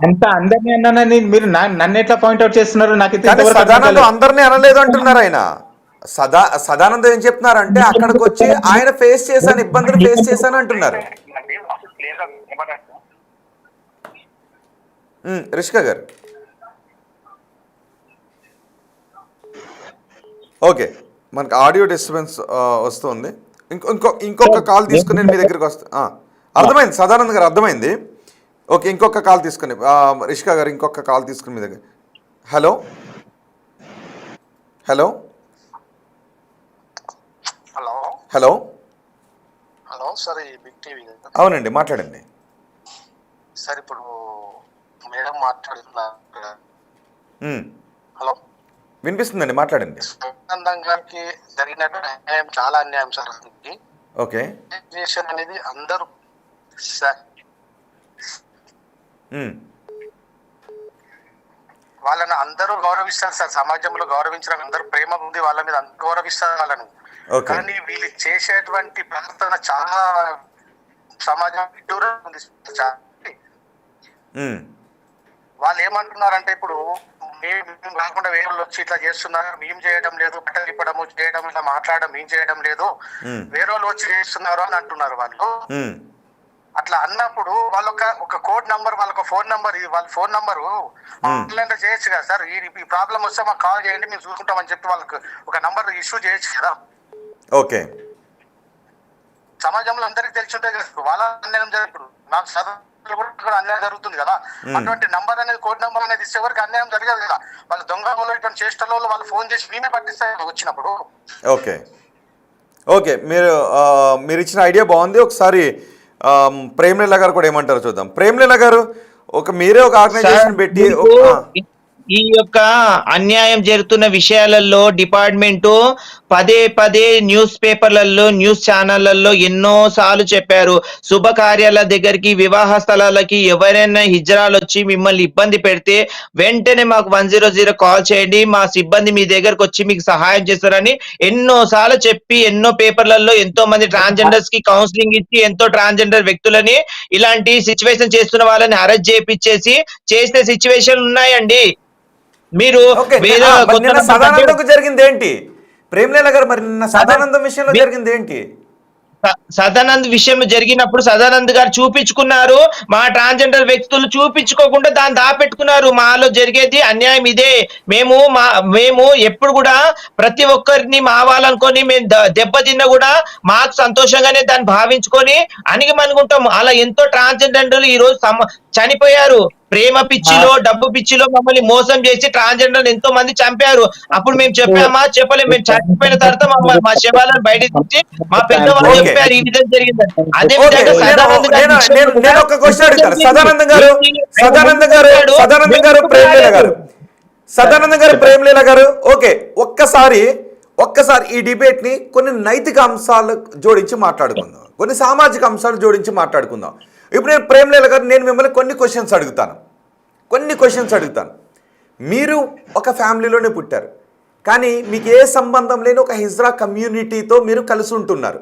Speaker 3: అంత అందరినీ అన్నానని మీరు నన్ను ఎట్లా పాయింట్అవుట్ చేస్తున్నారు? నాకు
Speaker 1: సదానందం అందరినీ అనలేదు అంటున్నారు ఆయన. సదానందం ఏం చెప్తున్నారంటే అక్కడికి వచ్చి ఆయన ఫేస్ చేశాను, ఇబ్బందులు ఫేస్ చేశాను అంటున్నారు. రిషిక గారు ఓకే, మనకు ఆడియో డిస్టర్బెన్స్ వస్తుంది. ఇంకొక కాల్ తీసుకుని మీ దగ్గరికి వస్తా. అర్థమైంది సదానంద్ గారు, అర్థమైంది. ఓకే, ఇంకొక కాల్ తీసుకుని రిషిక గారు ఇంకొక కాల్ తీసుకుని మీ దగ్గర. Hello hello
Speaker 6: hello
Speaker 1: hello
Speaker 6: hello sir, ఈ బిగ్ టీవీ
Speaker 1: అవునండి, మాట్లాడండి.
Speaker 6: సార్ ఇప్పుడు మేడం మాట్లాడుతున్నారు. హలో
Speaker 1: వినిపిస్తుందండి, మాట్లాడండి.
Speaker 6: సదానందం గారికి జరిగినటువంటి అన్యాయం చాలా అన్యాయం సార్. అందుకే
Speaker 1: ఓకే,
Speaker 6: అనేది అందరూ సార్ వాళ్ళని అందరూ గౌరవిస్తారు సార్. సమాజంలో గౌరవించడం, అందరూ ప్రేమ ఉంది వాళ్ళ మీద, అందరూ గౌరవిస్తారు వాళ్ళని. కానీ వీళ్ళు చేసేటువంటి ప్రవర్తన చాలా సమాజం దూరం ఉంది. వాళ్ళు ఏమంటున్నారంటే ఇప్పుడు మేము కాకుండా వేరే వాళ్ళు వచ్చి ఇట్లా చేస్తున్నారు, మేము చేయడం లేదు, బట్టలు ఇప్పడము చేయడం, ఇలా మాట్లాడడం మేము చేయడం లేదు, వేరే వాళ్ళు వచ్చి చేస్తున్నారు అని అంటున్నారు వాళ్ళు. అట్లా అన్నప్పుడు వాళ్ళ ఒక కోడ్ నంబర్, వాళ్ళ ఫోన్ నంబర్, వాళ్ళ ఫోన్ నంబరు ఆన్లైన్ లో చేయొచ్చు కదా సార్. ఈ ప్రాబ్లం వస్తే మాకు కాల్ చేయండి, మేము చూసుకుంటామని చెప్పి వాళ్ళకి ఒక నంబర్ ఇష్యూ చేయొచ్చు కదా.
Speaker 1: ఓకే,
Speaker 6: సమాజంలో అందరికి తెలిసి ఉంటే వాళ్ళ అన్యాయం ఇప్పుడు మాకు కూడా అన్యాయం జరుగుతుంది కదా. అటువంటి నంబర్ అనేది, కోడ్ నంబర్ అనేది ఇస్తే వరకు అన్యాయం జరగదు కదా. వాళ్ళ దొంగ ఇటువంటి చేష్టలో వాళ్ళు ఫోన్ చేసి మేమే పట్టిస్తారు వచ్చినప్పుడు.
Speaker 1: ఓకే ఓకే, మీరు ఇచ్చిన ఐడియా బాగుంది. ఒకసారి ప్రేమ్లీల గారు కూడా ఏమంటారో చూద్దాం. ప్రేమ్లీల గారు, మీరే ఒక ఆర్గనైజేషన్ పెట్టి
Speaker 4: ఈ యొక్క అన్యాయం జరుగుతున్న విషయాలలో డిపార్ట్మెంటు పదే పదే న్యూస్ పేపర్లలో, న్యూస్ ఛానళ్లలో ఎన్నో సార్లు చెప్పారు. శుభకార్యాల దగ్గరికి, వివాహ స్థలాలకి ఎవరైనా హిజ్రాలు వచ్చి మిమ్మల్ని ఇబ్బంది పెడితే వెంటనే మాకు 100 కాల్ చేయండి, మా సిబ్బంది మీ దగ్గరకు వచ్చి మీకు సహాయం చేస్తారని ఎన్నో సార్లు చెప్పి, ఎన్నో పేపర్లలో ఎంతో మంది ట్రాన్స్జెండర్స్ కి కౌన్సిలింగ్ ఇచ్చి, ఎంతో ట్రాన్స్జెండర్ వ్యక్తులని ఇలాంటి సిచ్యువేషన్ చేస్తున్న వాళ్ళని అరెస్ట్ చేయించేసి చేసిన సిచ్యువేషన్ ఉన్నాయండి. మీరు
Speaker 1: సదానందం జరిగింది ఏంటి? ప్రేమ్లీల గారు, మరి నిన్న సదానందం విషయంలో జరిగింది ఏంటి?
Speaker 4: సదానంద్ విషయం జరిగినప్పుడు సదానంద్ గారు చూపించుకున్నారు, మా ట్రాన్స్జెండర్ వ్యక్తులు చూపించుకోకుండా దాన్ని దాపెట్టుకున్నారు. మాలో జరిగేది అన్యాయం ఇదే. మేము ఎప్పుడు కూడా ప్రతి ఒక్కరిని మా వాళ్ళనుకొని మేము దెబ్బతిన్నా కూడా మాకు సంతోషంగానే దాన్ని భావించుకొని అణిగిమనుకుంటాము. అలా ఎంతో ట్రాన్స్జెండర్లు ఈ రోజు చనిపోయారు. ప్రేమ పిచ్చిలో, డబ్బు పిచ్చిలో మమ్మల్ని మోసం చేసి ట్రాన్స్జెండర్ ఎంతో మంది చంపారు. అప్పుడు మేము చెప్పామా? చెప్పలేదు. మేము చనిపోయిన తర్వాత మా శవాలను బయట తీసి మా పెద్దవాళ్ళు చెప్పారు ఈ విధంగా జరిగిందని. అదే విధంగా
Speaker 1: నేను ఒక క్వశ్చన్ అడుగుతాను. సదానందం గారు, ప్రేమ్లీల గారు, ఓకే, ఒక్కసారి ఈ డిబేట్ ని కొన్ని నైతిక అంశాలు జోడించి మాట్లాడుకుందాం, కొన్ని సామాజిక అంశాలు జోడించి మాట్లాడుకుందాం. ఇప్పుడు నేను ప్రేమ్లీల గారు, నేను మిమ్మల్ని కొన్ని క్వశ్చన్స్ అడుగుతాను. మీరు ఒక ఫ్యామిలీలోనే పుట్టారు, కానీ మీకు ఏ సంబంధం లేని ఒక హిజ్రా కమ్యూనిటీతో మీరు కలిసి ఉంటున్నారు.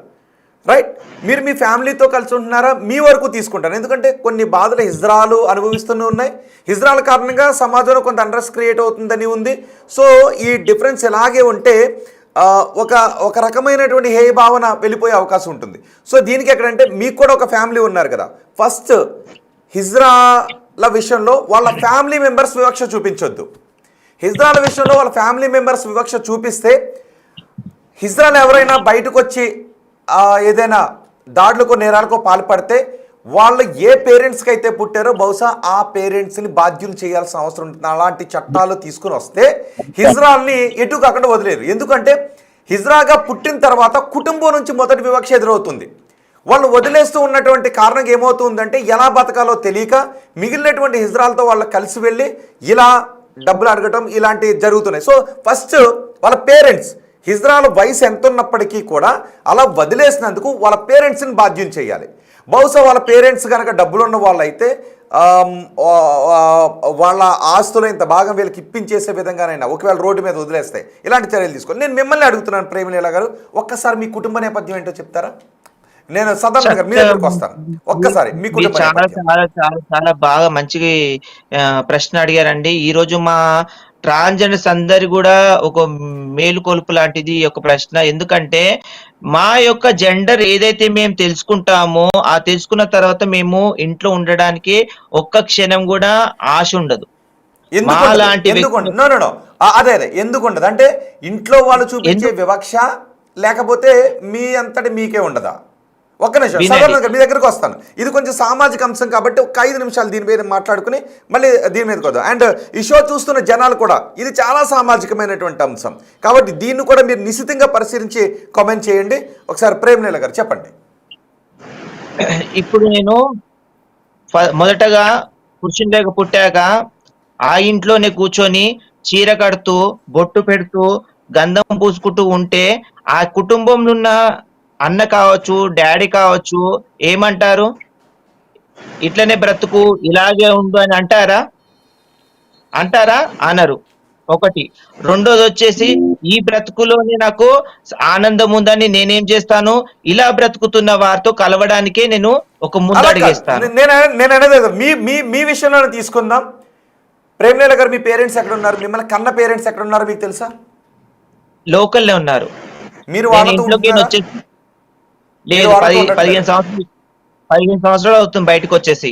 Speaker 1: రైట్. మీరు మీ ఫ్యామిలీతో కలిసి ఉంటున్నారా, మీ వరకు తీసుకుంటారు. ఎందుకంటే కొన్ని బాధలు హిజ్రాలు అనుభవిస్తూనే ఉన్నాయి. హిజ్రాల కారణంగా సమాజంలో కొంత అండర్స్ క్రియేట్ అవుతుందని ఉంది. సో ఈ డిఫరెన్స్ ఎలాగే ఉంటే ఒక రకమైనటువంటి హేయ భావన వెళ్ళిపోయే అవకాశం ఉంటుంది. సో దీనికి ఎక్కడంటే మీకు కూడా ఒక ఫ్యామిలీ ఉన్నారు కదా, ఫస్ట్ హిజ్రాల విషయంలో వాళ్ళ ఫ్యామిలీ మెంబర్స్ వివక్ష చూపించొద్దు. హిజ్రాల విషయంలో వాళ్ళ ఫ్యామిలీ మెంబర్స్ వివక్ష చూపిస్తే హిజ్రాలు ఎవరైనా బయటకు వచ్చి ఏదైనా దాడులకు నేరాలకు పాల్పడితే వాళ్ళు ఏ పేరెంట్స్కి అయితే పుట్టారో బహుశా ఆ పేరెంట్స్ని బాధ్యులు చేయాల్సిన అవసరం ఉంటుంది. అలాంటి చట్టాలు తీసుకుని వస్తే హిజ్రాల్ని ఎటు కాకుండా వదిలేరు. ఎందుకంటే హిజ్రాగా పుట్టిన తర్వాత కుటుంబం నుంచి మొదటి వివక్ష ఎదురవుతుంది. వాళ్ళు వదిలేస్తూ ఉన్నటువంటి కారణం ఏమవుతుందంటే ఎలా బతకాలో తెలియక మిగిలినటువంటి హిజ్రాలతో వాళ్ళు కలిసి వెళ్ళి ఇలా డబ్బులు అడగటం ఇలాంటివి జరుగుతున్నాయి. సో ఫస్ట్ వాళ్ళ పేరెంట్స్, హిజ్రాల వయసు ఎంత ఉన్నప్పటికీ కూడా అలా వదిలేసినందుకు వాళ్ళ పేరెంట్స్ని బాధ్యం చేయాలి. బహుశా వాళ్ళ పేరెంట్స్ కనుక డబ్బులున్న వాళ్ళైతే వాళ్ళ ఆస్తులు ఇంత భాగం వీళ్ళకి ఇప్పించేసే విధంగానైనా ఒకవేళ రోడ్డు మీద వదిలేస్తే ఇలాంటి చర్యలు తీసుకోవాలి. నేను మిమ్మల్ని అడుగుతున్నాను ప్రేమలీల గారు, ఒక్కసారి మీ కుటుంబ నేపథ్యం ఏంటో చెప్తారా? నేను సదన్ నగర్ మీ దగ్గరకు వస్తాను. ఒక్కసారి మీ కుటుంబ
Speaker 4: చాలా బాగా మంచి ప్రశ్న అడిగారండి. ఈ రోజు మా ట్రాన్స్జెండర్స్ అందరి కూడా ఒక మేలుకొలుపు లాంటిది ఒక ప్రశ్న. ఎందుకంటే మా యొక్క జెండర్ ఏదైతే మేము తెలుసుకుంటామో ఆ తెలుసుకున్న తర్వాత మేము ఇంట్లో ఉండడానికి ఒక్క క్షణం కూడా ఆశ ఉండదు.
Speaker 1: అదే ఎందుకుండదు అంటే ఇంట్లో వాళ్ళు చూపించే వివక్ష లేకపోతే మీ అంతటి మీకే ఉండదా? ఒక్క నిమిషం సదర్ మీ దగ్గరకు వస్తాను. ఇది కొంచెం సామాజిక అంశం కాబట్టి ఒక 5 నిమిషాలు దీని మీద మాట్లాడుకుని మళ్ళీ దీని మీదకి వద్దాం. అండ్ ఈ షో చూస్తున్న జనాలు కూడా ఇది చాలా సామాజికమైనటువంటి అంశం కాబట్టి దీన్ని కూడా మీరు నిశితంగా పరిశీలించి కామెంట్ చేయండి. ఒకసారి ప్రేమలీల గారు చెప్పండి.
Speaker 4: ఇప్పుడు నేను మొదటగా పురుషునిగా పుట్టాక ఆ ఇంట్లోనే కూర్చొని చీర కడుతూ బొట్టు పెడుతూ గంధం పూసుకుంటూ ఉంటే ఆ కుటుంబంలో ఉన్న అన్న కావచ్చు డాడీ కావచ్చు ఏమంటారు? ఇట్లనే బ్రతుకు ఇలాగే ఉండు అని అంటారా? అనరు. ఒకటి. రెండోది వచ్చేసి ఈ బ్రతుకులోనే నాకు ఆనందం ఉందని నేనేం చేస్తాను, ఇలా బ్రతుకుతున్న వారితో కలవడానికే నేను ఒక ముందు అడిగేస్తాను.
Speaker 1: నేను అనేది మీ విషయంలో తీసుకుందాం. ప్రేమలీల గారు మీ పేరెంట్స్ ఎక్కడ ఉన్నారు? మిమ్మల్ని కన్న పేరెంట్స్ ఎక్కడ ఉన్నారు మీకు తెలుసా?
Speaker 4: లోకల్లో ఉన్నారు.
Speaker 1: మీరు వాళ్ళకి
Speaker 4: వచ్చేసి లేదు 15 సంవత్సరాలు అవుతుంది బయటకు వచ్చేసి.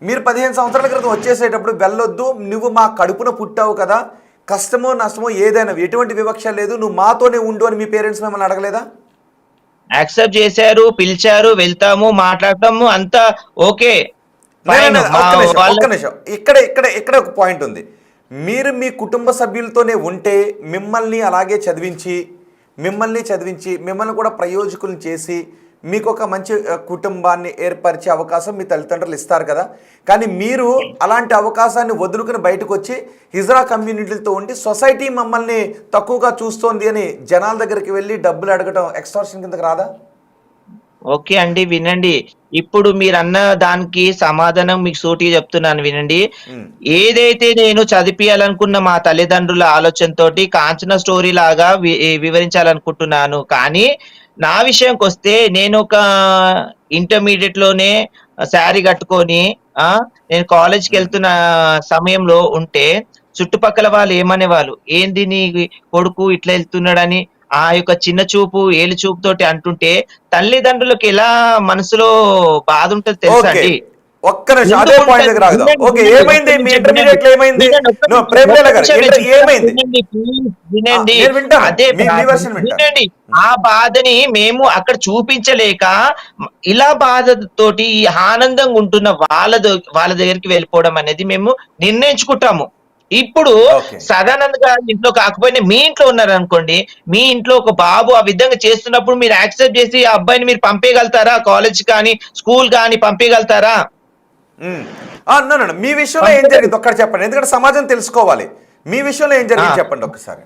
Speaker 1: మీరు 15 సంవత్సరాల క్రితం వచ్చేసేటప్పుడు వెళ్ళొద్దు, నువ్వు మా కడుపున పుట్టావు కదా, కష్టమో నష్టమో ఏదైనా ఎటువంటి వివక్ష లేదు, నువ్వు మాతోనే ఉండు అని మీ పేరెంట్స్ మిమ్మల్ని అడగలేదా?
Speaker 4: యాక్సెప్ట్ చేశారు, పిలిచారు, వెళ్తాము, మాట్లాడతాము, అంతా ఓకే.
Speaker 1: ఇక్కడ ఒక పాయింట్ ఉంది. మీరు మీ కుటుంబ సభ్యులతోనే ఉంటే మిమ్మల్ని అలాగే చదివించి మిమ్మల్ని కూడా ప్రయోజకులను చేసి మీకు ఒక మంచి కుటుంబాన్ని ఏర్పరిచే అవకాశం మీ తల్లిదండ్రులు ఇస్తారు కదా. కానీ మీరు అలాంటి అవకాశాన్ని వదులుకుని బయటకు వచ్చి హిజ్రా కమ్యూనిటీలతో ఉండి సొసైటీ మమ్మల్ని తక్కువగా చూస్తోంది అని జనాల దగ్గరికి వెళ్ళి డబ్బులు అడగటం ఎక్స్టార్షన్ కిందకి రాదా?
Speaker 4: ఓకే అండి, వినండి. ఇప్పుడు మీరు అన్న దానికి సమాధానం మీకు సూటిగా చెప్తున్నాను, వినండి. ఏదైతే నేను చదివించాలనుకున్న మా తల్లిదండ్రుల ఆలోచనతోటి కాంచన స్టోరీ లాగా వివరించాలనుకుంటున్నాను. కానీ నా విషయంకి వస్తే నేను ఒక ఇంటర్మీడియట్ లోనే శారీ కట్టుకొని నేను కాలేజ్కి వెళ్తున్న సమయంలో ఉంటే చుట్టుపక్కల వాళ్ళు ఏమనేవాళ్ళు, ఏంది నీ కొడుకు ఇట్లా వెళ్తున్నాడని ఆ యొక్క చిన్న చూపు ఏలు చూపు తోటి అంటుంటే తల్లిదండ్రులకు ఎలా మనసులో బాధ ఉంటుంది తెలుసా అండి?
Speaker 1: ఒక్క నిమిషం అదే పాయింట్ దగ్గర ఆగుదాం. ఓకే, ఏమైంది మీ ఇంటర్మీడియట్ లో ఏమైంది?
Speaker 4: వినండి, అదే వినండి. ఆ బాధని మేము అక్కడ చూపించలేక ఇలా బాధతోటి ఆనందంగా ఉంటున్న వాళ్ళ దగ్గరికి వెళ్ళిపోవడం అనేది మేము నిర్ణయించుకుంటాము. ఇప్పుడు సదానంద్ గారి ఇంట్లో కాకపోయినా మీ ఇంట్లో ఉన్నారు అనుకోండి, మీ ఇంట్లో ఒక బాబు ఆ విధంగా చేస్తున్నప్పుడు మీరు యాక్సెప్ట్ చేసి ఆ అబ్బాయిని మీరు పంపేయగలుగుతారా? కాలేజ్ కానీ స్కూల్ కానీ పంపేయగలుగుతారా?
Speaker 1: మీ విషయంలో ఏం జరిగింది ఒక్కటి చెప్పండి, ఎందుకంటే సమాజం తెలుసుకోవాలి. మీ విషయంలో ఏం జరిగింది చెప్పండి ఒక్కసారి.